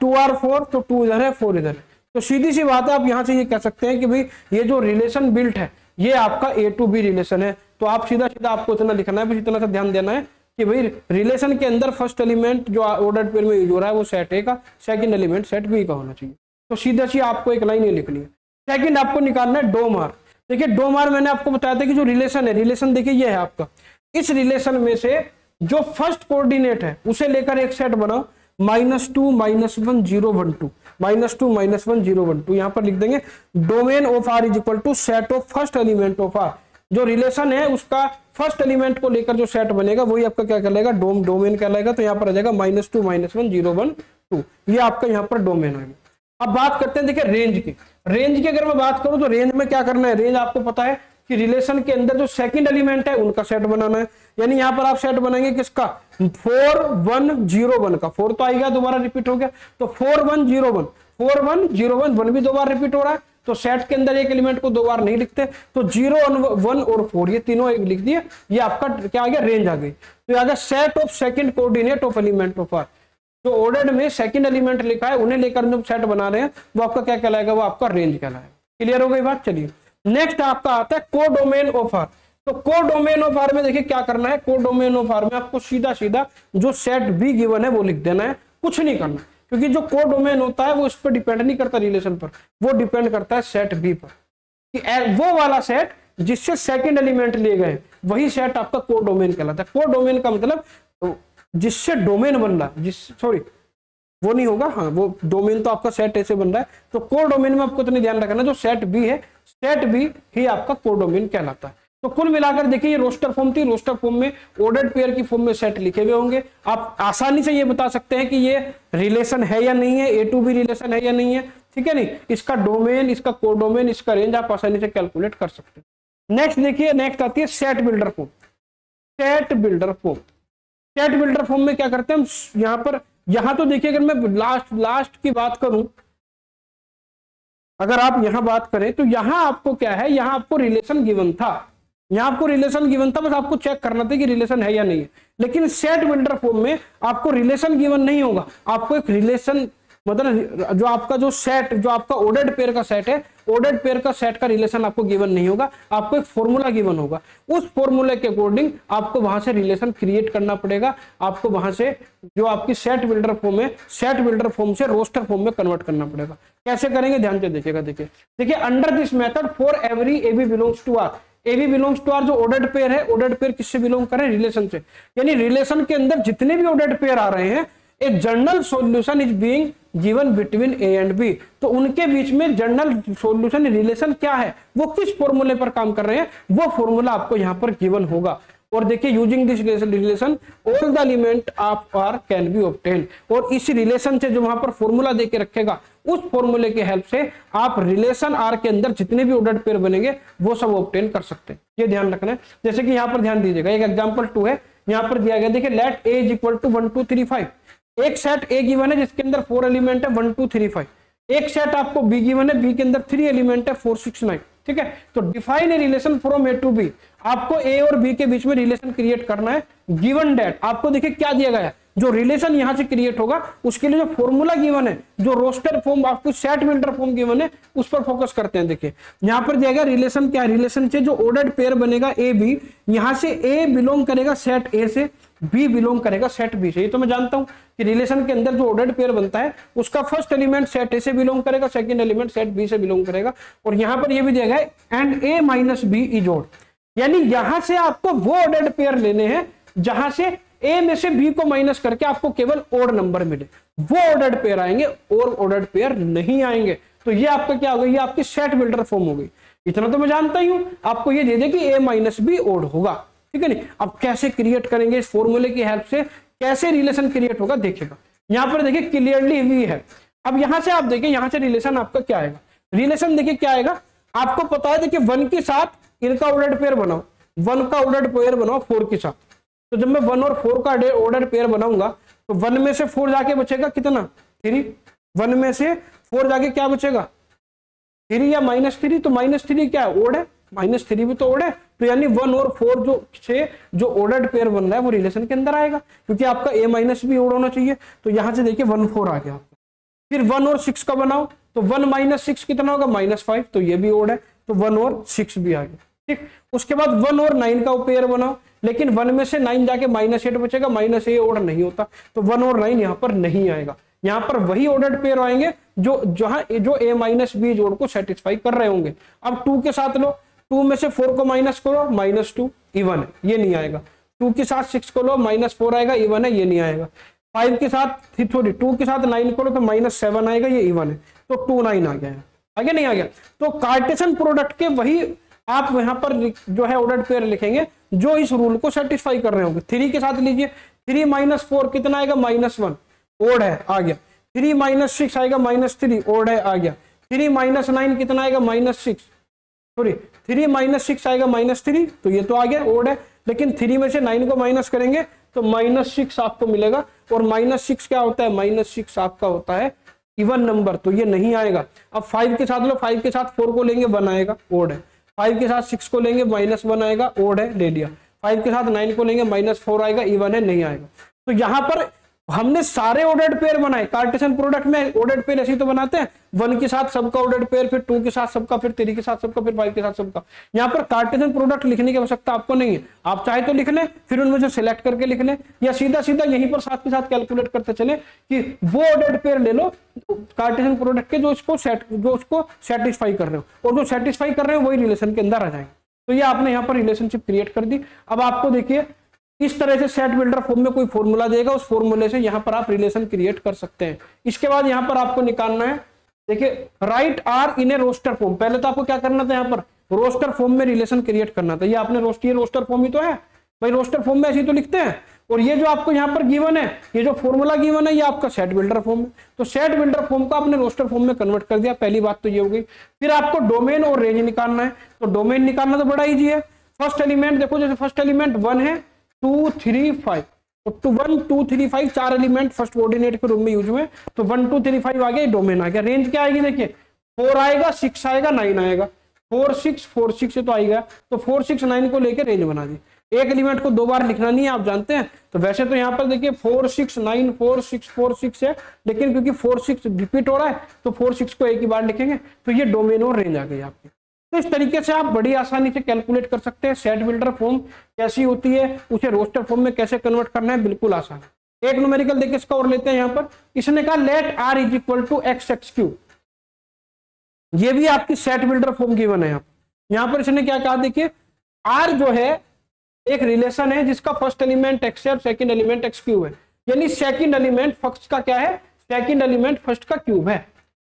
2R4 तो 2 इधर है 4 इधर है। तो सीधी सी बात है, आप यहां से ये कह सकते हैं कि भाई ये जो रिलेशन बिल्ट है ये आपका A to B रिलेशन है। तो आप सीधा आपको इतना लिखना है, बस इतना सा ध्यान देना है कि भाई रिलेशन के अंदर फर्स्ट एलिमेंट जो ऑर्डर पेयर में यूज हो रहा है वो सेट ए का, सेकंड एलिमेंट सेट बी का होना चाहिए। तो सीधा सी आपको एक लाइन ये लिखनी है। सेकंड आपको निकालना है डोमार। देखिए डोमार मैंने आपको बताया था कि जो रिलेशन है, रिलेशन देखिए ये है आपका, इस रिलेशन में से जो फर्स्ट कोऑर्डिनेट है उसे लेकर एक सेट बनाओ, -2 -1 0 1 2 -2 -1 0 1 2। यहां पर लिख देंगे domain of R is equal to set of first element of R. जो रिलेशन है उसका फर्स्ट एलिमेंट को लेकर जो सेट बनेगा वही आपका क्या कहलाएगा, डोमेन कहलाएगा। तो यहाँ पर आ जाएगा -2 -1 0 1 2, ये आपका यहाँ पर डोमेन आ गया। अब बात करते हैं देखिए रेंज की। रेंज की अगर मैं बात करूं तो रेंज में क्या करना है, रेंज आपको पता है कि रिलेशन के अंदर जो सेकंड एलिमेंट है उनका सेट बनाना है। यानी यहां पर आप सेट बनाएंगे किसका, 4 1 0 1 का। 4 तो आएगा, दोबारा रिपीट हो गया, तो 4 1 0 1 4 1 0 1 1 भी दो बार रिपीट हो रहा है। तो सेट के अंदर एक एलिमेंट को दो बार नहीं लिखते, तो 0 1 और 4 ये तीनों लिख दिए, ये आपका क्या आ गया, रेंज आ गई। तो आ गया set of second coordinate of element of R. जो ऑर्डर्ड में सेकंड एलिमेंट लिखा है उन्हें लेकर जो सेट बना रहे हैं वो आपका क्या कहलाएगा, वो आपका रेंज कहलाएगा। क्लियर हो गई बात। चलिए नेक्स्ट आपका आता है कोडोमेन ऑफ आर। तो कोडोमेन ऑफ आर में देखिए क्या करना है, कोडोमेन ऑफ आर में आपको सीधा सीधा जो सेट बी गिवन है वो लिख देना है, कुछ नहीं करना। क्योंकि जो कोडोमेन होता है वो इस पर डिपेंड नहीं करता रिलेशन पर, वो डिपेंड करता है सेट बी पर, कि वो वाला सेट जिससे सेकंड एलिमेंट लिए गए वही सेट आपका कोडोमेन कहलाता है। कोडोमेन का मतलब जिससे डोमेन बन रहा है, सॉरी वो नहीं होगा, हाँ वो डोमेन तो आपका सेट ऐसे बन रहा है। तो कोडोमेन में आपको इतना ध्यान रखना, जो सेट बी है, सेट बी ही आपका कोडोमेन कहलाता है। तो कुल मिलाकर देखिए ये रोस्टर फॉर्म थी। रोस्टर फॉर्म में ऑर्डर्ड पेयर की फॉर्म में सेट लिखे हुए होंगे। आप आसानी से ये बता सकते हैं कि ये रिलेशन है या नहीं है, A to B रिलेशन है या नहीं है, ठीक है नहीं। इसका डोमेन, इसका कोडोमेन, इसका रेंज आप आसानी से कैलकुलेट कर सकते हैं। नेक्स्ट देखिए, नेक्स्ट आती है set builder form. Set builder form, set builder form में क्या करते हैं हम, यहां पर, यहां तो देखिए अगर मैं लास्ट की बात करूं, अगर आप यहां बात करें तो यहां आपको क्या है, यहां आपको रिलेशन गिवन था, यहां आपको रिलेशन गिवन था, बस आपको चेक करना था कि रिलेशन है या नहीं है। लेकिन सेट बिल्डर फॉर्म में आपको रिलेशन गिवन नहीं होगा, आपको एक रिलेशन, मतलब जो आपका जो सेट, जो आपका ऑर्डर्ड पेयर का सेट है, ऑर्डर्ड पेयर का सेट का रिलेशन आपको गिवन नहीं होगा, आपको एक फॉर्मूला गिवन होगा। उस फॉर्मूले के अकॉर्डिंग आपको वहां से रिलेशन क्रिएट करना पड़ेगा। आपको वहां से जो आपकी सेट बिल्डर फॉर्म है, सेट बिल्डर फॉर्म से रोस्टर फॉर्म में कन्वर्ट करना पड़ेगा। कैसे करेंगे ध्यान से देखिएगा। देखिए under this method for every A B belongs to R, A B belongs to R जो ऑर्डर्ड पेयर है, ऑर्डर्ड पेयर किससे बिलोंग कर रहे हैं, रिलेशन से। यानी रिलेशन के अंदर जितने भी ऑर्डर्ड पेयर आ रहे हैं, a general solution is being given between A and B. तो उनके बीच में जनरल सॉल्यूशन रिलेशन क्या है, वो किस फॉर्मूले पर काम कर रहे हैं, वो फॉर्मूला आपको यहां पर गिवन होगा। और देखिए using this relation all the element of R can be obtain. और इस रिलेशन से जो वहां पर फॉर्मूला देके रखेगा, उस फॉर्मूले के हेल्प से आप रिलेशन आर के अंदर जितने भी ऑर्डर्ड पेयर बनेंगे वो सब ऑब्टेन कर सकते हैं। ये ध्यान रखना है। जैसे कि यहाँ पर ध्यान दीजिएगा, एक एग्जांपल 2 है, यहाँ पर दिया गया, देखिए let A is equal to 1 2 3 5। एक सेट ए गिवन है जिसके अंदर 4 एलिमेंट है 1 2 3 5। एक सेट आपको बी गिवन है, बी के अंदर 3 एलिमेंट है 4 6 9। ठीक है, तो define a relation from A to B. आपको ए और बी के बीच में रिलेशन क्रिएट करना है। गिवन डेट आपको देखिए क्या दिया गया है, जो रिलेशन यहां से क्रिएट होगा उसके लिए जो फॉर्मूला गिवन है, जो रोस्टर फॉर्म आपको सेट बिल्डर फॉर्म गिवन है, उस पर फोकस करते हैं। देखिए यहां पर दिया गया रिलेशन क्या है, रिलेशन से जो ऑर्डर्ड पेयर बनेगा ए बी, यहां से ए बिलोंग करेगा सेट ए से, बी बिलोंग करेगा सेट बी से। ये तो मैं जानता हूं कि रिलेशन के अंदर जो ऑर्डर्ड पेयर बनता है उसका फर्स्ट एलिमेंट सेट ए से बिलोंग करेगा, सेकंड एलिमेंट सेट बी से बिलोंग करेगा। और यहां पर यह भी दिया गया है and A minus B is odd, यानी यहां से आपको वो ऑर्डर्ड पेयर लेने हैं जहां से ए में से बी को माइनस करके आपको केवल ओड नंबर मिले, वो ऑर्डर्ड पेयर आएंगे और ऑर्डर्ड पेयर नहीं आएंगे। तो ये आपका क्या हो गई, ये आपकी सेट बिल्डर फॉर्म हो गई। इतना तो मैं जानता ही हूं, आपको ये दे दे कि ए माइनस बी ओड होगा। ठीक है नहीं। अब कैसे क्रिएट करेंगे, इस फॉर्मूले की हेल्प से कैसे रिलेशन क्रिएट होगा देखिएगा। यहाँ पर देखिए क्लियरली वी है। अब यहाँ से आप देखिए, यहाँ से रिलेशन आपका क्या आएगा, रिलेशन देखिए क्या आएगा, आपको पता है देखिए 1 के साथ इनका ऑर्डर पेयर बनाओ, 1 का ऑर्डर पेयर बनाओ 4 के साथ। तो जब मैं 1 और 4 का ऑर्डर पेयर बनाऊंगा तो 1 में से 4 जाके बचेगा कितना, 3। 1 में से 4 जाके क्या बचेगा, 3 या -3। तो -3 क्या है, ओड है, -3 भी तो ओड है। तो यानी 1 और 4 जो ऑर्डर्ड पेयर बन रहा है वो रिलेशन के अंदर आएगा, क्योंकि आपका A- भी ओड होना चाहिए। तो यहां से देखिए 1 4 आ गया। फिर 1 और 6 का बनाओ तो 1 - 6 कितना होगा, -5। तो ये भी ओड है, तो 1 और 6 भी आ गया। ठीक, उसके बाद 1 और 9 का पेयर बनाओ, लेकिन 1 में से 9 जाके -8 बचेगा, -8 ओड नहीं होता, तो 1 और 9 यहाँ पर नहीं आएगा। यहाँ पर वही ऑर्डर्ड पेयर आएंगे जो A- B जोड़ को सेटिस्फाई कर रहे होंगे। अब 2 के साथ लो, 2 में से 4 को माइनस करो, -2 इवन है, ये नहीं आएगा। 2 के साथ 6 को लो, -4 आएगा, इवन है, ये नहीं आएगा। 5 के साथ 2 के साथ 9 करो तो -7 आएगा, ये इवन है, तो 2 9 आ गया है, आगे नहीं आ गया। तो कार्टेशियन प्रोडक्ट के वही आप यहाँ पर जो है ऑर्डर्ड पेयर लिखेंगे जो इस रूल को सेटिस्फाई कर रहे होंगे। 3 के साथ लीजिए, 3 - 4 कितना आएगा, -1 ओड है, आ गया। 3 - 6 आएगा, -3 ओड है, आ गया। 3 - 9 कितना आएगा, -6, सॉरी 3 - 6 आएगा, -3, तो ये तो आ गया, ओड है। लेकिन 3 में से 9 को माइनस करेंगे तो -6 आपको मिलेगा, और -6 क्या होता है, -6 आपका होता है इवन नंबर, तो ये नहीं आएगा। अब 5 के साथ लो, 5 के साथ 4 को लेंगे, 1 आएगा, ओड है। 5 के साथ 6 को लेंगे, -1 आएगा, ओड है, ले लिया। 5 के साथ 9 को लेंगे, -4 आएगा, इवन है, नहीं आएगा। तो यहां पर हमने सारे ऑर्डर्ड पेयर बनाए। कार्टेशियन प्रोडक्ट में ऑर्डर्ड पेयर ऐसे तो बनाते हैं, 1 के साथ सबका ऑर्डर्ड पेयर, फिर 2 के साथ सबका, फिर 3 के साथ सबका, फिर 5 के साथ सबका। यहाँ पर कार्टेशियन प्रोडक्ट लिखने की आवश्यकता आपको नहीं है, आप चाहे तो लिख लें, फिर उनमें से सिलेक्ट करके लिख लें, या सीधा सीधा यहीं पर साथ के साथ कैलकुलेट करते चले कि वो ऑर्डर्ड पेयर ले लो कार्टेशियन प्रोडक्ट के जो उसको सेटिस्फाई कर रहे हो, और जो सेटिस्फाई कर रहे हो वही रिलेशन के अंदर आ जाएंगे। तो ये आपने यहाँ पर रिलेशनशिप क्रिएट कर दी। अब आपको देखिए इस तरह से सेट बिल्डर फॉर्म में कोई फॉर्मूला देगा, उस फॉर्मूले से यहां पर आप रिलेशन क्रिएट कर सकते हैं। इसके बाद यहां पर आपको निकालना है, देखिए write R in a roster form. पहले तो आपको क्या करना था, यहां पर रोस्टर फॉर्म में रिलेशन क्रिएट करना था। ये आपने रोस्टर फॉर्म ही तो है भाई, रोस्टर फॉर्म में ऐसे तो लिखते हैं। और ये जो आपको यहाँ पर गिवन है, ये जो फॉर्मूला गिवन है, ये आपका सेट बिल्डर फॉर्म है। तो सेट बिल्डर फॉर्म को आपने रोस्टर फॉर्म में कन्वर्ट कर दिया, पहली बात तो ये हो गई। फिर आपको डोमेन और रेंज निकालना है। तो डोमेन निकालना तो बड़ा इजी है। फर्स्ट एलिमेंट देखो, जैसे फर्स्ट एलिमेंट 1 है, 2 3 5, तो 1 2 3 5 4 एलिमेंट फर्स्ट कोऑर्डिनेट के रूप में यूज हुए। तो 1 2 3 5 आ गया, डोमेन आ गया। रेंज क्या आएगी, देखिए 4 आएगा, 6 आएगा, 9 आएगा। 4 6 से तो आएगा, तो 4 6 9 को लेकर रेंज बना दी। एक एलिमेंट को 2 बार लिखना नहीं है, आप जानते हैं। तो वैसे तो यहाँ पर देखिए 4 6 9 4 6 4 6 है, लेकिन क्योंकि 4 6 रिपीट हो रहा है तो 4 6 को एक ही बार लिखेंगे। तो ये डोमेन और रेंज आ गई आपकी। तो इस तरीके से आप बड़ी आसानी से कैलकुलेट कर सकते हैं सेट बिल्डर फॉर्म कैसी होती है, उसे रोस्टर फॉर्म में कैसे कन्वर्ट करना है, बिल्कुल आसान है। एक न्यूमेरिकल देखिए इसका और लेते हैं। यहाँ पर इसने कहा लेट r = x(x3), ये भी आपकी सेट बिल्डर फॉर्म गिवन है। यहाँ पर इसने क्या कहा, देखिए r जो है एक रिलेशन है जिसका फर्स्ट एलिमेंट x है और सेकंड एलिमेंट x³ है, यानी सेकंड एलिमेंट फर्स्ट का क्या है, सेकंड एलिमेंट फर्स्ट का क्यूब है,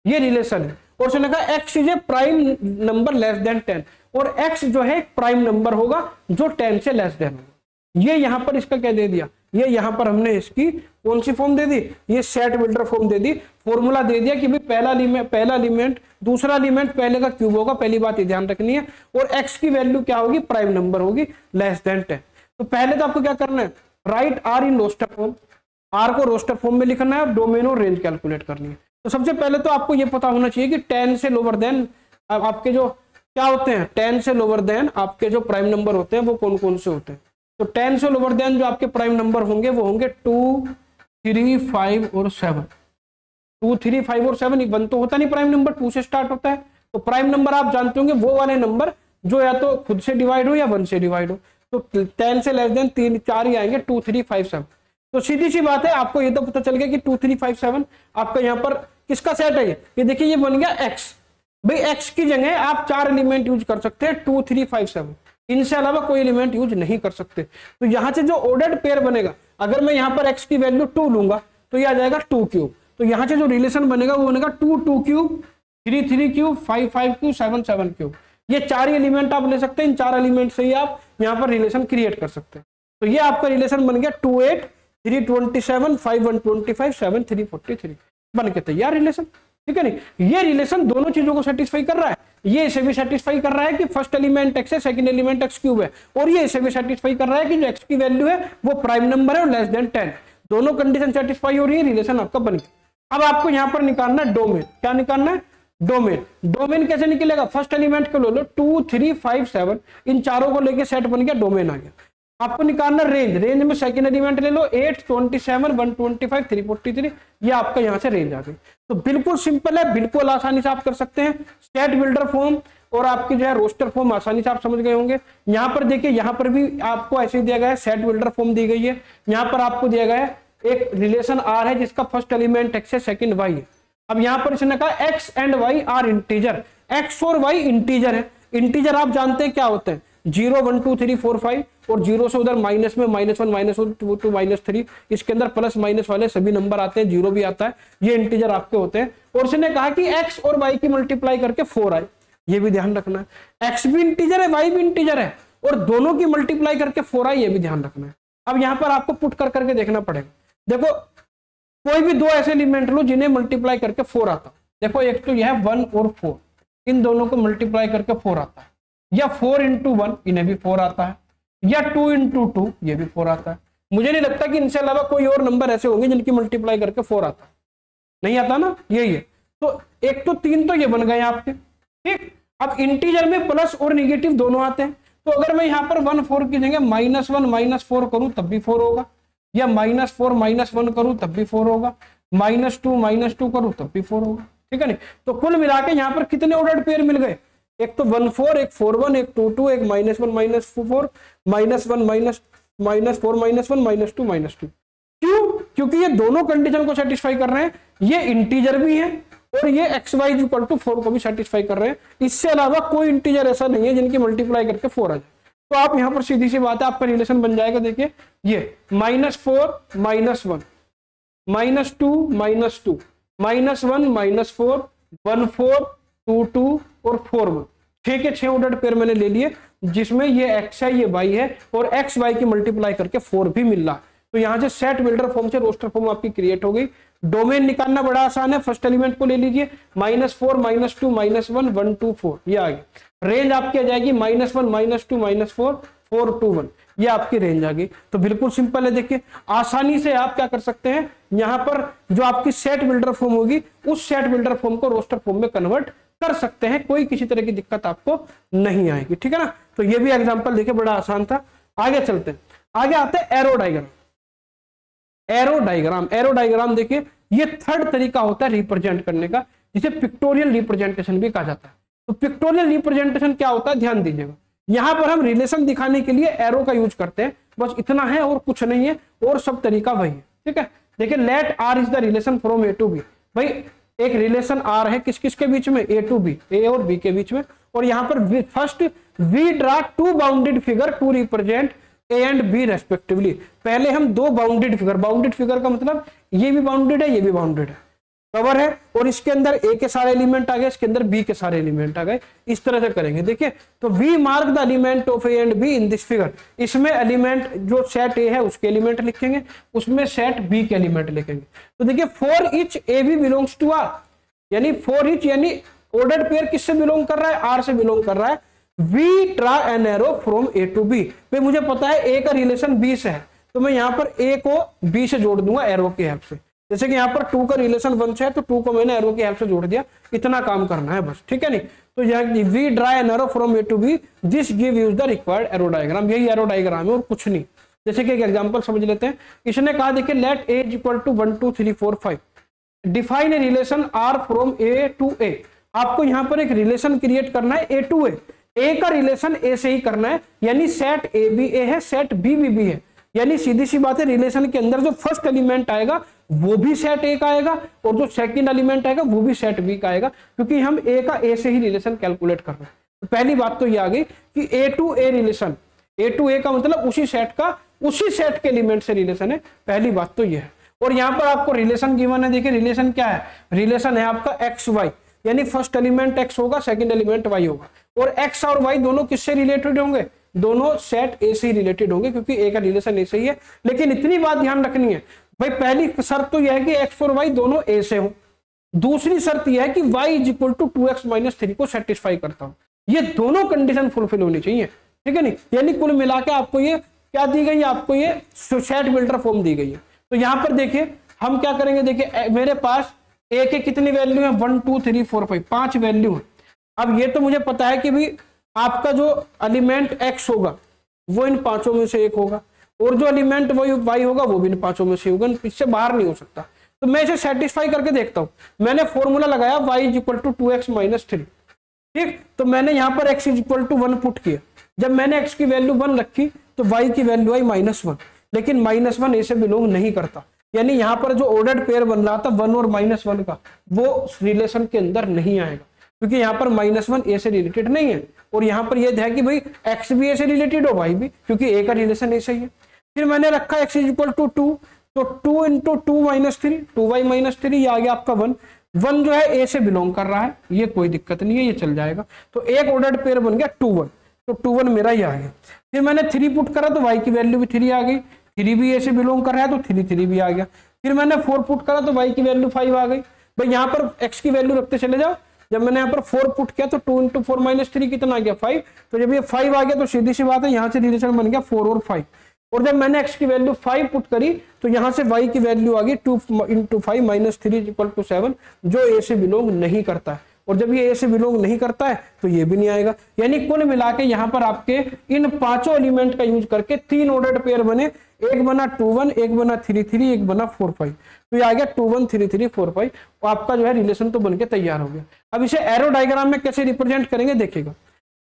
ये रिलेशन है। और उसने कहा x is a prime number less than 10, और x जो है प्राइम नंबर होगा जो 10 से लेस देन होगा। ये यहां पर इसका क्या दे दिया, ये यहां पर हमने इसकी कौन सी फॉर्म दे दी, ये सेट बिल्डर फॉर्म दे दी। फॉर्मूला दे दिया कि भाई पहला एलिमेंट दूसरा एलिमेंट पहले का क्यूब होगा, पहली बात ये ध्यान रखनी है। और x की वैल्यू क्या होगी, प्राइम नंबर होगी लेस देन 10। तो पहले तो आपको क्या करना है, write r in roster form, r को रोस्टर फॉर्म में लिखना है और डोमेन और रेंज कैलकुलेट करनी है। तो सबसे पहले तो आपको ये पता होना चाहिए कि 10 से लोअर देन आपके जो क्या होते हैं, 10 से लोअर देन आपके जो प्राइम नंबर होते हैं वो कौन कौन से होते हैं। तो 10 से लोअर देन जो आपके प्राइम नंबर होंगे वो होंगे 2 3 5 और 7। 2 3 5 और 7, 1 तो होता नहीं प्राइम नंबर, 2 से स्टार्ट होता है। तो प्राइम नंबर आप जानते होंगे वो वाले नंबर जो या तो खुद से डिवाइड हो या 1 से डिवाइड हो। तो 10 से लेस देन 3 4 ही आएंगे, 2 3 5 7। तो सीधी सी बात है, आपको ये तो पता चल गया कि 2 3 5 7 आपका यहाँ पर किसका सेट है। ये देखिए ये बन गया x। भाई x की जगह आप 4 एलिमेंट यूज कर सकते हैं, 2 3 5 7, इनसे अलावा कोई एलिमेंट यूज नहीं कर सकते। तो यहाँ से जो ऑर्डर्ड पेयर बनेगा, अगर मैं यहाँ पर x की वैल्यू 2 लूंगा तो ये आ जाएगा 2 क्यूब। तो यहाँ से जो रिलेशन बनेगा वो बनेगा 2 2 क्यूब, 3 3 क्यूब, 5 5 क्यूब, 7 7 क्यूब। ये 4 एलिमेंट आप ले सकते हैं, इन 4 एलिमेंट से ही आप यहाँ पर रिलेशन क्रिएट कर सकते हैं। तो ये आपका रिलेशन बन गया 2 8 3 27 5 1 25 7 3 43 बन के तैयार रिलेशन। ठीक है नहीं, ये रिलेशन दोनों चीजों को सेटिस्फाई कर रहा है, ये इसे भी सेटिस्फाई कर रहा है कि फर्स्ट एलिमेंट एक्स है, सेकंड एलिमेंट एक्स क्यूब है, और ये इसे भी सेटिस्फाई कर रहा है कि जो एक्स की वैल्यू है वो प्राइम नंबर है और लेस देन 10। दोनों कंडीशन सेटिस्फाई हो रही है, रिलेशन आपका बन गया। अब आपको यहां पर निकालना है डोमेन। क्या निकालना है? डोमेन। डोमेन कैसे निकलेगा? फर्स्ट एलिमेंट को ले लो 2 3 5 7, इन चारों को लेके सेट बन गया, डोमेन आ गया। आपको निकालना रेंज। रेंज में सेकंड एलिमेंट ले लो 8 27 125 343, ये आपका यहां से रेंज आ गई। तो बिल्कुल सिंपल है, बिल्कुल आसानी से आप कर सकते हैं। सेट बिल्डर फॉर्म और आपकी जो है रोस्टर फॉर्म आसानी से आप समझ गए होंगे। यहाँ पर देखिए, यहाँ पर भी आपको ऐसे दिया गया है, सेट बिल्डर फॉर्म दी गई है। यहाँ पर आपको दिया गया है एक रिलेशन आर है जिसका फर्स्ट एलिमेंट एक्स है, सेकंड वाई है। अब यहाँ पर इसने कहा X and Y are integer, X और वाई इंटीजर है। इंटीजर आप जानते हैं क्या होते हैं, 0 1 2 3 4 5, और 0 से उधर माइनस में -1 -2 2 -3, इसके अंदर प्लस माइनस वाले सभी नंबर आते हैं, 0 भी आता है, ये इंटीजर आपके होते हैं। और इसने कहा कि x और y की मल्टीप्लाई करके 4 आए, ये भी ध्यान रखना है। x भी इंटीजर है, y भी इंटीजर है, और दोनों की मल्टीप्लाई करके 4 आए, ये भी ध्यान रखना है। अब यहाँ पर आपको पुट कर करके देखना पड़ेगा। देखो कोई भी दो ऐसे एलिमेंट लो जिन्हें मल्टीप्लाई करके 4 आता। देखो एक तो यह है 1 और 4, इन दोनों को मल्टीप्लाई करके 4 आता है, या 4 × 1 इन्हें भी 4 आता है, या 2 × 2 ये भी 4 आता है। मुझे नहीं लगता कि इनसे अलावा कोई और नंबर ऐसे होंगे जिनकी मल्टीप्लाई करके 4 आता है, नहीं आता ना, यही है। तो एक तो 3 तो ये बन गए आपके। ठीक, अब इंटीजर में प्लस और निगेटिव दोनों आते हैं, तो अगर मैं यहाँ पर 1 4 की जगह -1 -4 करूं तब भी 4 होगा, या -4 -1 करूं तब भी 4 होगा, -2 -2 करूं तब भी 4 होगा। ठीक है नहीं, तो कुल मिला के यहाँ पर कितने ऑर्डर्ड पेयर मिल गए? एक तो 1 4, एक 4 1, एक 2 2, एक -1 -4 -1 -4 -1 -2 -2। क्यों? क्योंकि ये दोनों कंडीशन को सेटिस्फाई कर रहे हैं, ये इंटीजर भी है और ये एक्स वाई इक्वल टू 4 को भी सेटिस्फाई कर रहे हैं। इससे अलावा कोई इंटीजर ऐसा नहीं है जिनकी मल्टीप्लाई करके 4 आ जाए। तो आप यहाँ पर सीधी सी बात है, आपका रिलेशन बन जाएगा। देखिए ये -4 -1 -2 -2 -1 -4 1 4 2 2 और 4 1, 6 के 6 ऑर्डर्ड पेयर मैंने ले लिए, जिसमें ये एक्स है, ये वाई है, और एक्स वाई की मल्टीप्लाई करके 4 भी मिल रहा है। तो यहाँ से सेट बिल्डर फॉर्म से रोस्टर फॉर्म आपकी क्रिएट हो गई। डोमेन निकालना बड़ा आसान है, फर्स्ट एलिमेंट को ले लीजिए, -4 -2 -1 1 2 4, ये आ गई। रेंज आपकी आ जाएगी -1 -2 -4 4 2 1, ये आपकी रेंज आ गई। तो बिल्कुल सिंपल है। देखिए आसानी से आप क्या कर सकते हैं, यहाँ पर जो आपकी सेट बिल्डर फॉर्म होगी उस सेट बिल्डर फॉर्म को रोस्टर फॉर्म में कन्वर्ट कर सकते हैं, कोई किसी तरह की दिक्कत आपको नहीं आएगी। ठीक है ना, तो ये भी एग्जांपल देखिए बड़ा आसान था। आगे चलते हैं, आगे आते हैं arrow diagram. Arrow diagram, arrow diagram देखिए ये थर्ड तरीका होता है रिप्रेजेंट करने का, जिसे पिक्टोरियल रिप्रेजेंटेशन भी कहा जाता है। तो पिक्टोरियल रिप्रेजेंटेशन क्या होता है, ध्यान दीजिएगा। यहां पर हम रिलेशन दिखाने के लिए एरो का यूज करते हैं, बस इतना है और कुछ नहीं है, और सब तरीका वही है। ठीक है, देखिए let R is the relation from A to B. भाई एक रिलेशन आर है किस किस के बीच में, ए टू बी, ए और बी के बीच में। और यहाँ पर first we draw 2 bounded figure to represent A and B respectively. पहले हम 2 बाउंडेड फिगर, बाउंडेड फिगर का मतलब ये भी बाउंडेड है, ये भी बाउंडेड है, कवर है, और इसके अंदर ए के सारे एलिमेंट आ गए, इसके अंदर बी के सारे एलिमेंट आ गए। इस तरह से करेंगे। देखिए तो we mark the element of A and B in this figure. इसमें एलिमेंट जो सेट ए है उसके एलिमेंट लिखेंगे, उसमें सेट बी के एलिमेंट लिखेंगे। तो देखिए for each A B belongs to R, यानी फॉर ईच यानी ऑर्डर्ड पेयर किससे बिलोंग कर रहा है, आर से बिलोंग कर रहा है। We draw an arrow from A to B. भाई मुझे पता है ए का रिलेशन बी से है, तो मैं यहाँ पर ए को बी से जोड़ दूंगा एरो की हेल्प से। जैसे कि यहाँ पर 2 का रिलेशन 1 से है, तो 2 को मैंने एरो की हेल्प से जोड़ दिया, इतना काम करना है बस। ठीक है नहीं, तो यह we draw an arrow from A to B, this give us the required arrow diagram. यही एरो डायग्राम है और कुछ नहीं। जैसे कि एक एग्जांपल समझ लेते हैं। इसने कहा देखिए let A equal to 1 2 3 4 5, define a relation R from A to A. आपको यहाँ पर एक रिलेशन क्रिएट करना है ए टू ए। ए का रिलेशन ए से ही करना है, यानी सेट ए बी ए है, सेट बी बी बी है, यानी सीधी सी बात है रिलेशन के अंदर जो फर्स्ट एलिमेंट आएगा वो भी सेट ए का आएगा, और जो सेकंड एलिमेंट आएगा वो भी सेट बी का आएगा, क्योंकि हम ए का ए से ही रिलेशन कैलकुलेट कर रहे हैं। तो पहली बात तो ये आ गई कि A to A relation, A to A का मतलब उसी सेट का उसी सेट के एलिमेंट से रिलेशन है, पहली बात तो ये है। और यहाँ पर आपको रिलेशन गिवन है। देखिए रिलेशन क्या है, रिलेशन है आपका एक्स वाई, यानी फर्स्ट एलिमेंट एक्स होगा, सेकंड एलिमेंट वाई होगा, और एक्स और वाई दोनों किससे रिलेटेड होंगे, दोनों सेट ए से ही रिलेटेड होंगे क्योंकि ए का रिलेशन ए से ही है। लेकिन इतनी बात ध्यान रखनी है भाई, पहली शर्त तो यह है कि एक्स और वाई दोनों ए से हो। दूसरी शर्त यह है कि y is equal to 2x minus 3 को सेटिस्फाई करता हूं। ये दोनों कंडीशन फुलफिल होनी चाहिए, ठीक है नहीं। यानी कुल मिला के आपको ये क्या दी गई है, आपको ये सेट बिल्डर फॉर्म दी गई है। तो यहां पर देखिए हम क्या करेंगे, देखिए मेरे पास ए के कितनी वैल्यू है, 1 2 3 4 5, 5 वैल्यू है। अब ये तो मुझे पता है कि भाई आपका जो एलिमेंट x होगा वो इन पांचों में से एक होगा, और जो एलिमेंट वो y होगा वो भी इन पांचों में से होगा, इससे बाहर नहीं हो सकता। तो मैं इसे सेटिस्फाई करके देखता हूं। मैंने फॉर्मूला लगाया y is equal to 2x minus 3, ठीक। तो मैंने यहां पर x is equal to 1 put किया। जब मैंने x की वैल्यू 1 रखी तो y की वैल्यू आई -1, लेकिन -1 ए से बिलोंग नहीं करता। यानी यहां पर जो ऑर्डर्ड पेयर बन रहा था 1 और -1 का, वो रिलेशन के अंदर नहीं आएगा क्योंकि यहाँ पर -1 ए से रिलेटेड नहीं है। और यहाँ पर यह है कि भाई x भी ए से रिलेटेड हो, y भी, क्योंकि ए का रिलेशन ए से ही है। फिर मैंने रखा x इज इक्वल टू 2, तो 2 इंटू 2 माइनस 3, 2y माइनस 3, ये आ गया आपका 1। 1 जो है ए से बिलोंग कर रहा है, ये कोई दिक्कत नहीं है, ये चल जाएगा। तो एक ऑर्डर्ड पेयर बन गया 2 1, तो 2 1 मेरा ही आ गया। फिर मैंने 3 पुट करा तो y की वैल्यू भी 3 आ गई, 3 भी ए से बिलोंग कर रहा है तो 3 3 भी आ गया। फिर मैंने 4 पुट करा तो y की वैल्यू 5 आ गई। भाई यहाँ पर x की वैल्यू रखते चले जाओ। जब मैंने यहाँ पर 4 पुट किया तो 2 इंटू 4 माइनस 3 कितना आ गया, 5। तो जब ये 5 आ गया तो सीधी सी बात है यहाँ से रिलेशन बन गया 4 और 5। और जब मैंने x की वैल्यू 5 पुट करी तो यहाँ से y की वैल्यू आ गई 2 इंटू 5 माइनस 3 इक्वल टू 7, जो ए से बिलोंग नहीं करता है। और जब ये ए से बिलोंग नहीं करता है तो ये भी नहीं आएगा। यानी कुल मिला के यहाँ पर आपके इन पांचों एलिमेंट का यूज करके 3 ऑर्डर्ड पेयर बने, एक बना 2 1, एक बना 3 3, एक बना 4 5। तो ये आ गया 2 1 3 3 4 5, तो आपका जो है रिलेशन तो बनके तैयार हो गया। अब इसे एरो डायग्राम में कैसे रिप्रेजेंट करेंगे देखिएगा।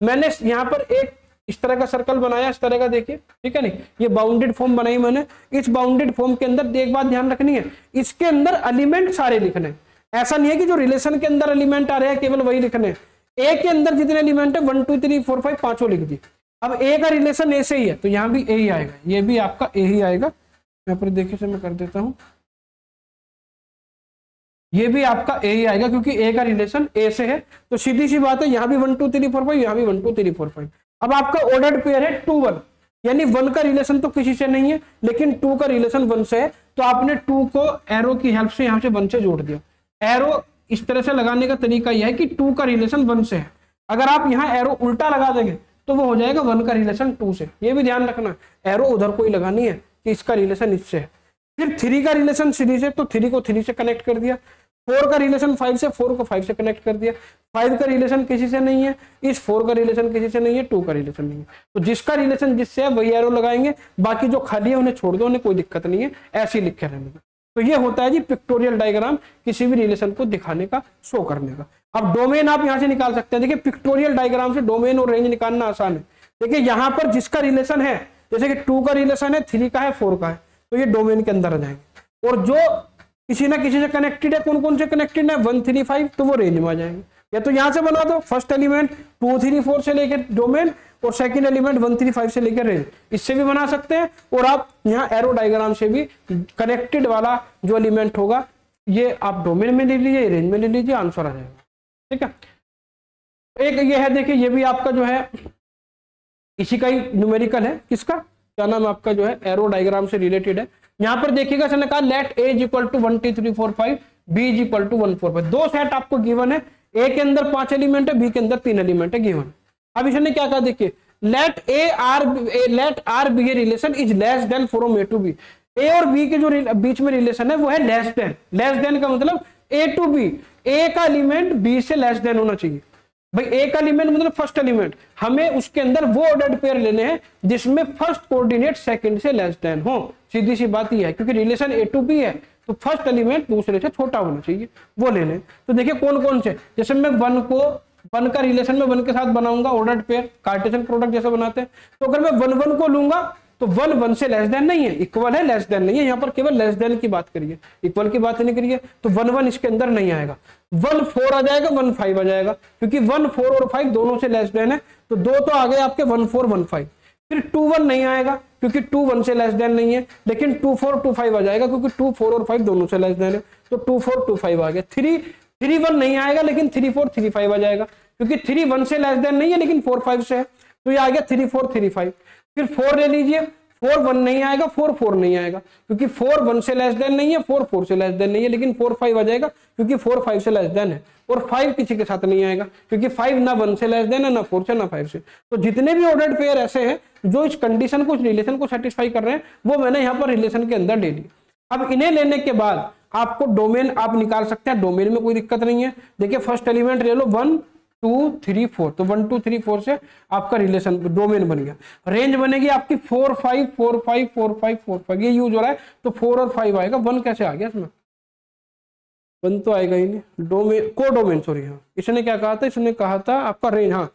मैंने यहाँ पर एक इस तरह का सर्कल बनाया, इस तरह का, देखिए, ठीक है नहीं। ये बाउंडेड फॉर्म बनाई मैंने। इस बाउंडेड फॉर्म के अंदर एक बात ध्यान रखनी है, इसके अंदर एलिमेंट सारे लिखने। ऐसा नहीं है कि जो रिलेशन के अंदर एलिमेंट आ रहे हैं केवल वही लिखने। ए के अंदर जितने एलिमेंट है 1 2 3 4 5 पांचों लिख दी। अब ए का रिलेशन ए से ही है तो यहाँ भी ए ही आएगा, ये भी आपका ए ही आएगा। यहाँ पर देखिए से मैं कर देता हूं, ये भी आपका ए ही आएगा क्योंकि ए का रिलेशन ए से है। तो सीधी सी बात है, यहाँ भी 1 2 3 4 5, यहाँ भी 1 2 3 4 5। अब आपका ऑर्डर्ड पेयर है 2 1, यानी 1 का रिलेशन तो किसी से नहीं है लेकिन 2 का रिलेशन 1 से है। तो आपने 2 को एरो की हेल्प से यहाँ से 1 से जोड़ दिया। एरो इस तरह से लगाने का तरीका यह है कि 2 का रिलेशन 1 से है। अगर आप यहाँ एरो उल्टा लगा देंगे तो वो हो जाएगा 1 का रिलेशन 2 से। ये भी ध्यान रखना, एरो उधर कोई लगानी है कि इसका रिलेशन इससे है। फिर 3 का रिलेशन 3 से, तो 3 को 3 से कनेक्ट कर दिया। 4 का रिलेशन 5 से, 4 को 5 से कनेक्ट कर दिया। 5 का रिलेशन किसी से नहीं है, इस 4 का रिलेशन किसी से नहीं है, 2 का रिलेशन नहीं है। तो जिसका रिलेशन जिससे है वही एरो लगाएंगे, बाकी जो खाली है उन्हें छोड़ दो, उन्हें कोई दिक्कत नहीं है, ऐसे ही लिख के रहने का। तो ये होता है जी पिक्टोरियल डायग्राम, किसी भी रिलेशन को दिखाने का, शो करने का। अब डोमेन आप यहां से निकाल सकते हैं। देखिए पिक्टोरियल डायग्राम से डोमेन और रेंज निकालना आसान है। देखिए यहां पर जिसका रिलेशन है, जैसे कि 2 का रिलेशन है, 3 का है, 4 का है, तो ये डोमेन के अंदर आ जाएंगे। और जो किसी ना किसी से कनेक्टेड है, कौन कौन से कनेक्टेड है, 1 3 5, तो वो रेंज में आ जाएंगे। या तो यहां से बना दो, फर्स्ट एलिमेंट 2 3 4 से लेकर डोमेन, और सेकंड एलिमेंट 1 3 5 से लेकर रेंज, इससे भी बना सकते हैं। और आप यहाँ एरो डायग्राम से भी कनेक्टेड वाला जो एलिमेंट होगा ये आप डोमेन में ले लीजिए, रेंज में ले लीजिए, आंसर आ जाएगा। ठीक है, एक ये है, देखिए ये भी आपका जो है इसी का ही न्यूमेरिकल है। किसका, क्या नाम आपका जो है एरो डायग्राम से रिलेटेड है। यहाँ पर देखिएगा इसने कहा let A is equal to 1 2 3 4 5, B is equal to 1 4 5। दो सेट आपको गिवन है, ए के अंदर 5 एलिमेंट है, बी के अंदर 3 एलिमेंट है गिवन। अब इसने क्या कहा, देखिए let R be a relation is less than from A to B. A और बी के जो बीच में रिलेशन है वो है लेस देन। लेस देन का मतलब ए टू बी, ए का एलिमेंट बी से लेस देन होना चाहिए। भाई ए का एलिमेंट मतलब फर्स्ट एलिमेंट, हमें उसके अंदर वो ऑर्डर्ड पेयर लेने हैं जिसमें फर्स्ट कोऑर्डिनेट सेकंड से लेस देन हो। सीधी सी बात ही है, क्योंकि रिलेशन ए टू बी है तो फर्स्ट एलिमेंट दूसरे से छोटा होना चाहिए, वो लेने। तो देखिए कौन कौन से, जैसे मैं 1 का रिलेशन में 1 के साथ बनाऊंगा ऑर्डर्ड पेयर, कार्टेशियन प्रोडक्ट जैसे बनाते हैं। तो अगर मैं 1 1 को लूंगा तो 1 1 से लेस देन नहीं है, इक्वल है, लेस देन नहीं है। यहाँ पर केवल लेस देन की बात करिए, इक्वल की बात नहीं करिए। तो 1 1 इसके अंदर नहीं आएगा, 1 4 आ जाएगा, 1 5 आ जाएगा, क्योंकि 1 4 और 5 दोनों से लेस देन है। तो दो तो आ गए आपके 1 4 1 5। फिर 2 1 नहीं आएगा क्योंकि 2 1 से लेस देन नहीं है, लेकिन 2 4 2 5 आ जाएगा क्योंकि 2 4 और 5 दोनों से लेस देन है। तो 2 4 2 5 आ गया। 3 1 नहीं आएगा, लेकिन 3 4 3 5 आ जाएगा क्योंकि 3 1 से लेस देन नहीं है लेकिन 4 5 से है। तो ये आ गया 3 4 3 5। फिर 4 ले लीजिए, 4 1 नहीं आएगा, 4 4 नहीं आएगा, क्योंकि 4 1 से लेस देन नहीं है, 4 4 से लेस देन नहीं है, लेकिन 4 5 आ जाएगा क्योंकि 4 5 से लेस देन है। और 5 किसी के साथ नहीं आएगा क्योंकि 5 ना 1 से लेस देन है, ना 4 से, ना 5 से। तो जितने भी ऑर्डर्ड पेयर ऐसे हैं जो इस कंडीशन को, इस रिलेशन को सेटिस्फाई कर रहे हैं, वो मैंने यहाँ पर रिलेशन के अंदर ले ली। अब इन्हें लेने के बाद आपको डोमेन आप निकाल सकते हैं, डोमेन में कोई दिक्कत नहीं है। देखिए फर्स्ट एलिमेंट ले लो 1 2 3 4, तो 1 2 3 4 से आपका रिलेशन डोमेन बन गया। रेंज बनेगी आपकी 4 5 4 5 4 5 4 5, ये यूज हो रहा है तो 4 और 5 आएगा। 1 कैसे आ गया इसमें? 1 तो आएगा ही नहीं। डोमेन, को डोमेन, सॉरी, हाँ इसने क्या कहा था, इसने कहा था आपका रेंज, हाँ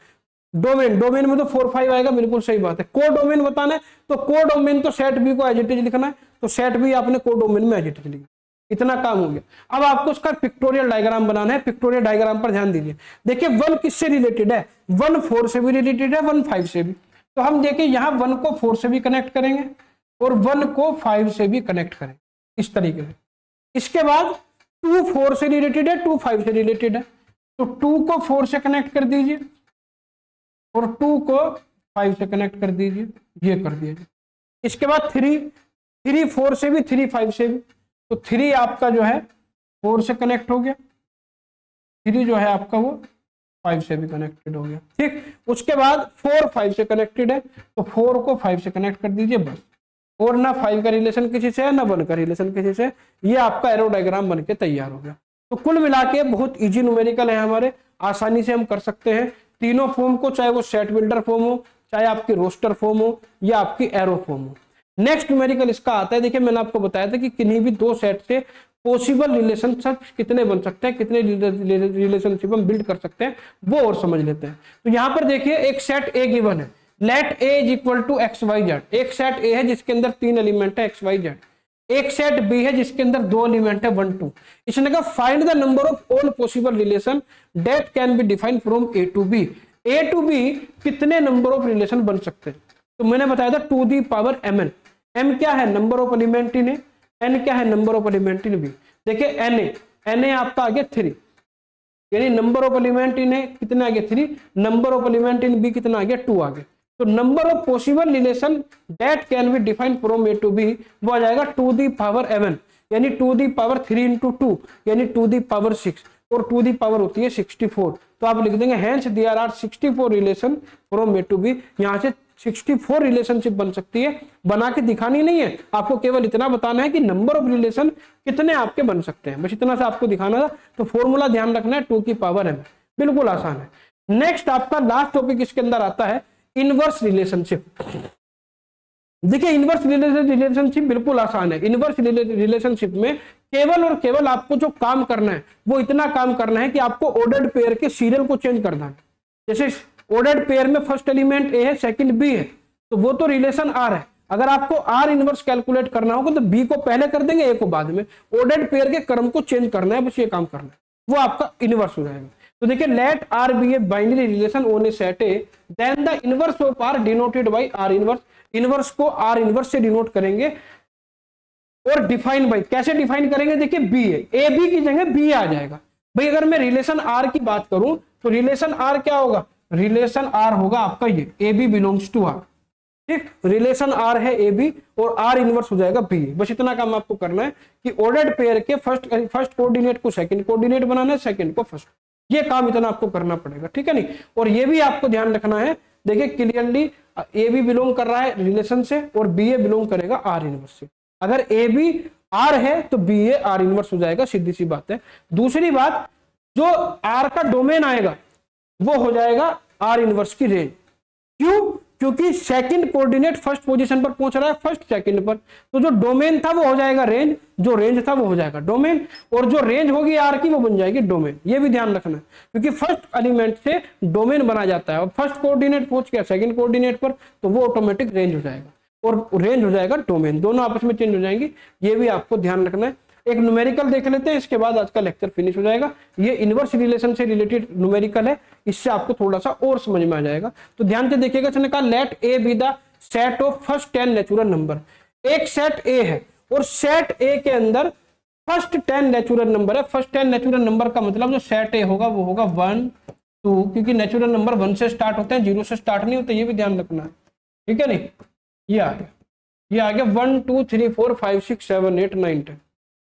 डोमेन, डोमेन में तो 4 5 आएगा, बिल्कुल सही बात है। को डोमेन बताना है तो को डोमेन तो सेट बी को एज इट इज लिखना है, तो सेट बी आपने को डोमेन में एज इट इज लिखा। इतना काम हो गया। अब आपको उसका पिक्टोरियल डायग्राम बनाना है। पिक्टोरियल डायग्राम पर ध्यान दीजिए। देखिए 1 किससे रिलेटेड है? 1 4 से भी रिलेटेड है, 1 5 से भी। तो हम देखिए यहाँ 1 को 4 से भी कनेक्ट करेंगे और 1 को 5 से भी कनेक्ट करेंगे, इस तरीके से। इसके बाद 2 4 से रिलेटेड है, 2 5 से रिलेटेड है, तो 2 को 4 से कनेक्ट कर दीजिए और 2 को 5 से कनेक्ट कर दीजिए, ये कर दिया। इसके बाद 3 4 से भी, 3 5 से भी, तो 3 आपका जो है 4 से कनेक्ट हो गया, 3 जो है आपका वो 5 से भी कनेक्टेड हो गया। ठीक, उसके बाद 4 5 से कनेक्टेड है, तो 4 को 5 से कनेक्ट कर दीजिए बस। और ना 5 का रिलेशन किसी से है, ना 1 का रिलेशन किसी से। ये आपका एरो डायग्राम बनके तैयार हो गया। तो कुल मिला के बहुत इजी न्यूमेरिकल है हमारे, आसानी से हम कर सकते हैं तीनों फॉर्म को, चाहे वो सेट बिल्डर फॉर्म हो, चाहे आपकी रोस्टर फॉर्म हो, या आपकी एरो फॉर्म हो। नेक्स्ट न्यूमेरिकल इसका आता है। देखिए मैंने आपको बताया था कि किन्हीं भी 2 सेट से पॉसिबल रिलेशनशिप कितने बन सकते हैं, कितने रिलेशनशिप हम बिल्ड कर सकते हैं, वो और समझ लेते हैं। तो यहाँ पर देखिए एक सेट ए गिवन है, let A is equal to x Y Z. एक सेट ए है जिसके अंदर 3 एलिमेंट है एक्स वाई जेड। एक सेट बी है जिसके अंदर 2 एलिमेंट है 1 2। इसने कहा find the number of all possible relation that can be defined from A to B. A to B कितने नंबर ऑफ रिलेशन बन सकते हैं? तो मैंने बताया था two the power mn। m क्या है? Number of element in A. n क्या है? Number of element in B. देखिए na आपका आ गया 3, यानी number of element in A कितना आ गया 3, number of element in B कितना आ गया 2 आ गया। तो number of possible relation that can be defined from A to B वो आ जाएगा टू दी पावर mn, यानी टू दी पावर 3 इंटू 2 यानी टू दी पावर 6, और टू दी पावर होती है 64। तो आप लिख देंगे hence there are 64 relation from A to B. यहाँ से 64 रिलेशनशिप बन सकती है। बना के दिखानी नहीं है, आपको केवल इतना बताना है कि नंबर ऑफ रिलेशन कितने आपके बन सकते हैं, बस इतना सा आपको दिखाना था। तो फॉर्मूला ध्यान रखना है 2 की पावर m, बिल्कुल आसान है। नेक्स्ट आपका लास्ट टॉपिक इसके अंदर आता है इनवर्स रिलेशनशिप। देखिए इनवर्स रिलेशनशिप बिल्कुल आसान है। इनवर्स रिलेशनशिप में केवल और केवल आपको जो काम करना है वो इतना काम करना है कि आपको ऑर्डर्ड पेयर के सीरियल को चेंज करना है। जैसे ऑर्डर्ड पेयर में फर्स्ट एलिमेंट ए है, सेकंड बी है, तो वो तो रिलेशन आर है। अगर आपको आर इनवर्स कैलकुलेट करना होगा तो बी को पहले कर देंगे, ए को बाद में। ऑर्डर्ड पेयर के क्रम को चेंज करना है, बस ये काम करना है, वो आपका इनवर्स हो जाएगा। तो देखिए let R be a binary relation on a set A then the inverse of R denoted by R inverse. Inverse को आर इनवर्स से डिनोट करेंगे और डिफाइन बाय, कैसे डिफाइन करेंगे? देखिए बी है, ए बी की जगह बी आ जाएगा। भाई अगर मैं रिलेशन आर की बात करूं तो रिलेशन आर क्या होगा? रिलेशन आर होगा आपका ये A B belongs to R. ठीक, रिलेशन आर है ए बी और आर इनवर्स हो जाएगा बी। बस इतना काम आपको करना है कि ऑर्डर्ड पेयर के फर्स्ट कोऑर्डिनेट को सेकंड कोऑर्डिनेट बनाना है, सेकंड को फर्स्ट। ये काम इतना आपको करना पड़ेगा, ठीक है नहीं? और ये भी आपको ध्यान रखना है, देखिए क्लियरली ए बी बिलोंग कर रहा है रिलेशन से और बी ए बिलोंग करेगा आर इनवर्स से। अगर ए बी आर है तो बी ए आर इनवर्स हो जाएगा, सीधी सी बात है। दूसरी बात, जो आर का डोमेन आएगा वो हो जाएगा आर इनवर्स की रेंज। क्यों? क्योंकि सेकंड कोऑर्डिनेट फर्स्ट पोजीशन पर पहुंच रहा है, फर्स्ट सेकंड पर, तो जो डोमेन था वो हो जाएगा रेंज, जो रेंज था वो हो जाएगा डोमेन, और जो रेंज होगी आर की वो बन जाएगी डोमेन। ये भी ध्यान रखना है, क्योंकि फर्स्ट एलिमेंट से डोमेन बना जाता है और फर्स्ट कोऑर्डिनेट पहुंच गया सेकंड कोऑर्डिनेट पर तो वो ऑटोमेटिक रेंज हो जाएगा और रेंज हो जाएगा डोमेन, दोनों आपस में चेंज हो जाएंगी। ये भी आपको ध्यान रखना है। एक न्यूमेरिकल देख लेते हैं, इसके बाद आज का लेक्चर फिनिश हो जाएगा। ये इनवर्स रिलेशन से रिलेटेड न्यूमेरिकल है, इससे आपको थोड़ा सा और समझ में आ जाएगा। तो ध्यान से देखिएगा, इसने कहा let A B the set of first 10 natural number. एक सेट ए है और सेट ए के अंदर फर्स्ट 10 नेचुरल नंबर है। फर्स्ट 10 नेचुरल नंबर का मतलब जो सेट ए होगा वो होगा 1 2, क्योंकि नेचुरल नंबर 1 से स्टार्ट होते हैं, 0 से स्टार्ट नहीं होते, ये भी ध्यान रखना है, ठीक है नहीं। ये आ गया 1 2 3 4 5 6 7 8 9 10,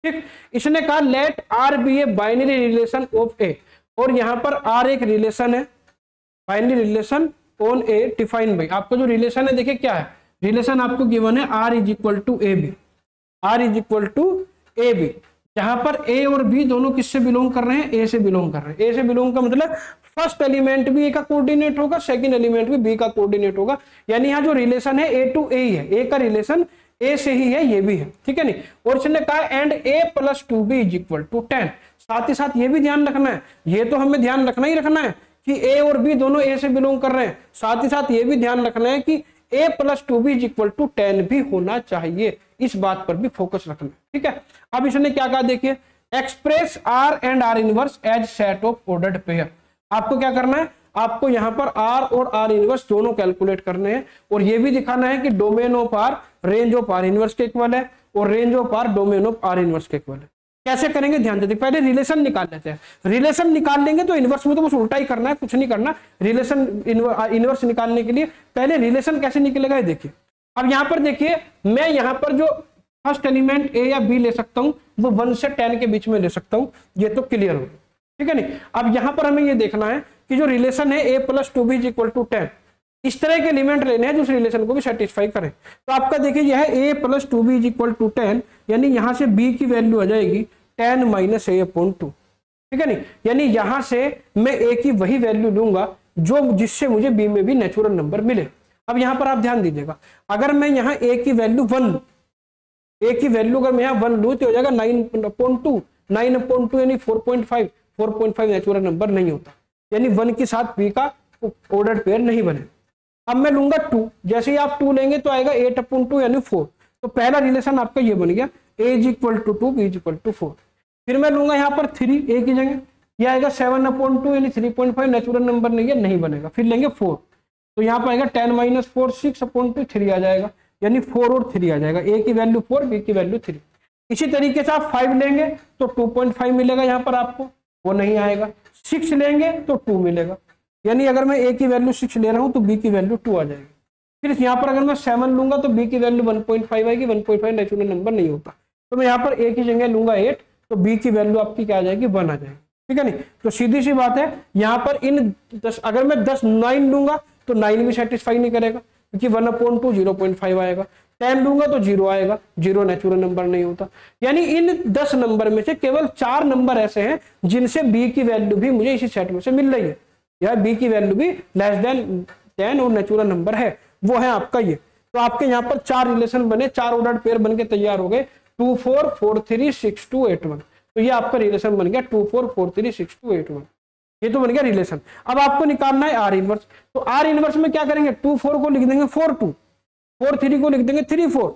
ठीक। इसने कहा let R be a binary relation of A, और यहां पर आर एक रिलेशन है, binary relation on A define by, आपका जो रिलेशन है देखिए क्या है, रिलेशन आपको गिवन है R is equal to A B, R is equal to A B, जहां पर ए और बी दोनों किससे बिलोंग कर रहे हैं, ए से बिलोंग कर रहे हैं। ए से बिलोंग का मतलब फर्स्ट एलिमेंट भी ए का कोऑर्डिनेट होगा, सेकंड एलिमेंट भी बी का कोऑर्डिनेट होगा, यानी यहाँ जो रिलेशन है ए टू ए ही है, ए का रिलेशन ए से ही है, ये भी है, ठीक है नहीं। और इसने कहा and A plus 2b is equal to 10, साथ ही साथ ये भी ध्यान रखना है, ये तो हमें ध्यान रखना ही रखना है कि ए और बी दोनों ए से बिलोंग कर रहे हैं, साथ ही साथ ये भी ध्यान रखना है कि a plus 2b is equal to 10 भी होना चाहिए, इस बात पर भी फोकस रखना है, ठीक है। अब इसने क्या कहा देखिए, express r and r inverse as set of ordered pair, आपको क्या करना है, आपको यहाँ पर r और r इनवर्स दोनों कैलकुलेट करने हैं, और ये भी दिखाना है कि domain of r range of r inverse के इक्वल है और range of r domain of r inverse के इक्वल है। कैसे करेंगे ध्यान देते, पहले रिलेशन निकाल लेते हैं, रिलेशन निकाल लेंगे तो इनवर्स में तो बस उल्टा ही करना है, कुछ नहीं करना। रिलेशन इनवर्स निकालने के लिए पहले रिलेशन कैसे निकलेगा ये देखिए। अब यहाँ पर देखिए, मैं यहाँ पर जो फर्स्ट एलिमेंट ए या बी ले सकता हूँ वो 1 से 10 के बीच में ले सकता हूँ, ये तो क्लियर हो, ठीक है नहीं। अब यहाँ पर हमें ये देखना है कि जो रिलेशन है A plus 2b is equal to 10, इस तरह के एलिमेंट लेने हैं जो उस रिलेशन को भी सेटिस्फाई करें। तो आपका देखिए यह है a plus 2b is equal to 10, यानी यहां से b की वैल्यू आ जाएगी 10 माइनस a अपॉन 2, ठीक है नहीं। यानी यहां से मैं a की वही वैल्यू लूंगा जो जिससे मुझे b में भी नेचुरल नंबर मिले। अब यहां पर आप ध्यान दीजिएगा, अगर मैं यहाँ a की वैल्यू 1, a की वैल्यू अगर मैं यहाँ 1 लूँ तो हो जाएगा 9/2, 9/2 यानी 4.5 नेचुरल नंबर नहीं होता, यानी 1 के साथ b का ऑर्डर्ड पेयर नहीं बने। अब मैं लूंगा 2, जैसे ही आप 2 लेंगे तो आएगा 8/2 यानी 4, तो पहला रिलेशन आपका ये बन गया a is equal to 2 b is equal to 4। फिर मैं लूंगा यहाँ पर 3 a की जगह, ये आएगा 7/2 यानी 3.5 नेचुरल नंबर नहीं है, नहीं बनेगा। फिर लेंगे 4, तो यहाँ पर आएगा 10 माइनस 4 6/2 3 आ जाएगा, यानी 4 और 3 आ जाएगा, a की वैल्यू 4 b की वैल्यू 3। इसी तरीके से आप 5 लेंगे तो 2.5 मिलेगा यहाँ पर आपको, वो नहीं आएगा। 6 लेंगे तो 2 मिलेगा, यानी अगर मैं a की वैल्यू 6 ले रहा हूं तो b की वैल्यू 2 आ जाएगी। फिर यहाँ पर अगर मैं 7 लूंगा तो b की वैल्यू 1.5 आएगी, 1.5 नेचुरल नंबर नहीं होता, तो मैं यहाँ पर a की जगह लूंगा 8, तो b की वैल्यू आपकी क्या आ जाएगी 1 आ जाएगी, ठीक है नहीं। तो सीधी सी बात है, यहाँ पर इन 10 अगर मैं 9 लूंगा तो 9 भी सेटिस्फाई नहीं करेगा, क्योंकि 1/2 0.5 आएगा। 10 लूंगा तो 0 आएगा, 0 नेचुरल नंबर नहीं होता। यानी इन 10 नंबर में से केवल 4 नंबर ऐसे हैं जिनसे b की वैल्यू भी मुझे इसी सेट में से मिल रही है, या b की वैल्यू भी लेस देन 10 और नेचुरल नंबर है, वो है आपका ये। तो आपके यहाँ पर 4 रिलेशन बने, 4 ऑर्डर्ड पेयर बन के तैयार हो गए, 2 4 4 3 6 2 8 1। तो ये आपका रिलेशन बन गया 2 4 4 3 6 2 8 1, ये तो बन गया रिलेशन। अब आपको निकालना है आर इनवर्स, तो आर इनवर्स में क्या करेंगे, 2 4 को लिख देंगे 4 2, 4 3 को लिख देंगे 3 4,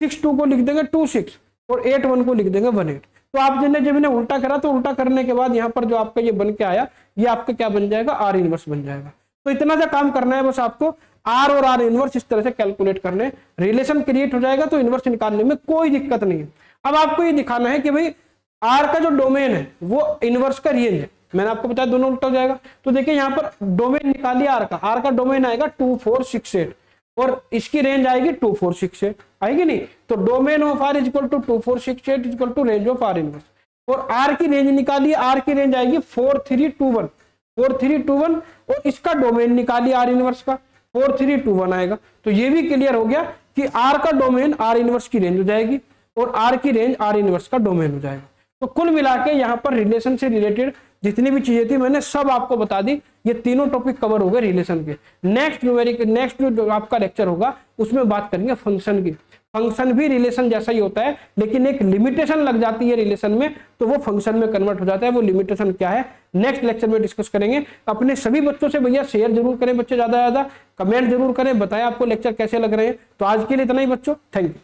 6 2 को लिख देंगे 2 6 और 8 1 को लिख देंगे 1 8। तो आप जब इन्हें उल्टा करा तो उल्टा करने के बाद यहाँ पर जो आपका ये बन के आया, ये आपका क्या बन जाएगा, आर इनवर्स बन जाएगा। तो इतना सा काम करना है बस आपको, आर और आर इनवर्स इस तरह से कैलकुलेट करने, रिलेशन क्रिएट हो जाएगा तो इनवर्स निकालने में कोई दिक्कत नहीं है। अब आपको ये दिखाना है कि भाई आर का जो डोमेन है वो इनवर्स का रेंज है, मैंने आपको बताया दोनों उल्टा हो जाएगा। तो देखिए यहाँ पर डोमेन निकालिए आर का डोमेन आएगा 2 4 6 8 और इसकी रेंज आएगी 2 4 6 8, आएगी नहीं। तो domain of R is equal to 2 4 6 8 is equal to range of R inverse. और आर की रेंज निकालिए, आर की रेंज आएगी 4 3 2 1, 4 3 2 1 और इसका डोमेन निकालिए आर इनवर्स का, 4 3 2 1 आएगा। तो ये भी क्लियर हो गया कि आर का डोमेन आर इनवर्स की रेंज हो जाएगी और आर की रेंज आर इनवर्स का डोमेन हो जाएगा। तो कुल मिला के यहाँ पर रिलेशन से रिलेटेड जितनी भी चीजें थी मैंने सब आपको बता दी। ये तीनों टॉपिक कवर हो गए रिलेशन के। नेक्स्ट जो आपका लेक्चर होगा उसमें बात करेंगे फंक्शन की। फंक्शन भी रिलेशन जैसा ही होता है, लेकिन एक लिमिटेशन लग जाती है रिलेशन में, तो वो फंक्शन में कन्वर्ट हो जाता है। वो लिमिटेशन क्या है नेक्स्ट लेक्चर में डिस्कस करेंगे। अपने सभी बच्चों से भैया शेयर जरूर करें, बच्चे ज्यादा कमेंट जरूर करें, बताएं आपको लेक्चर कैसे लग रहे हैं। तो आज के लिए इतना ही बच्चों, थैंक यू।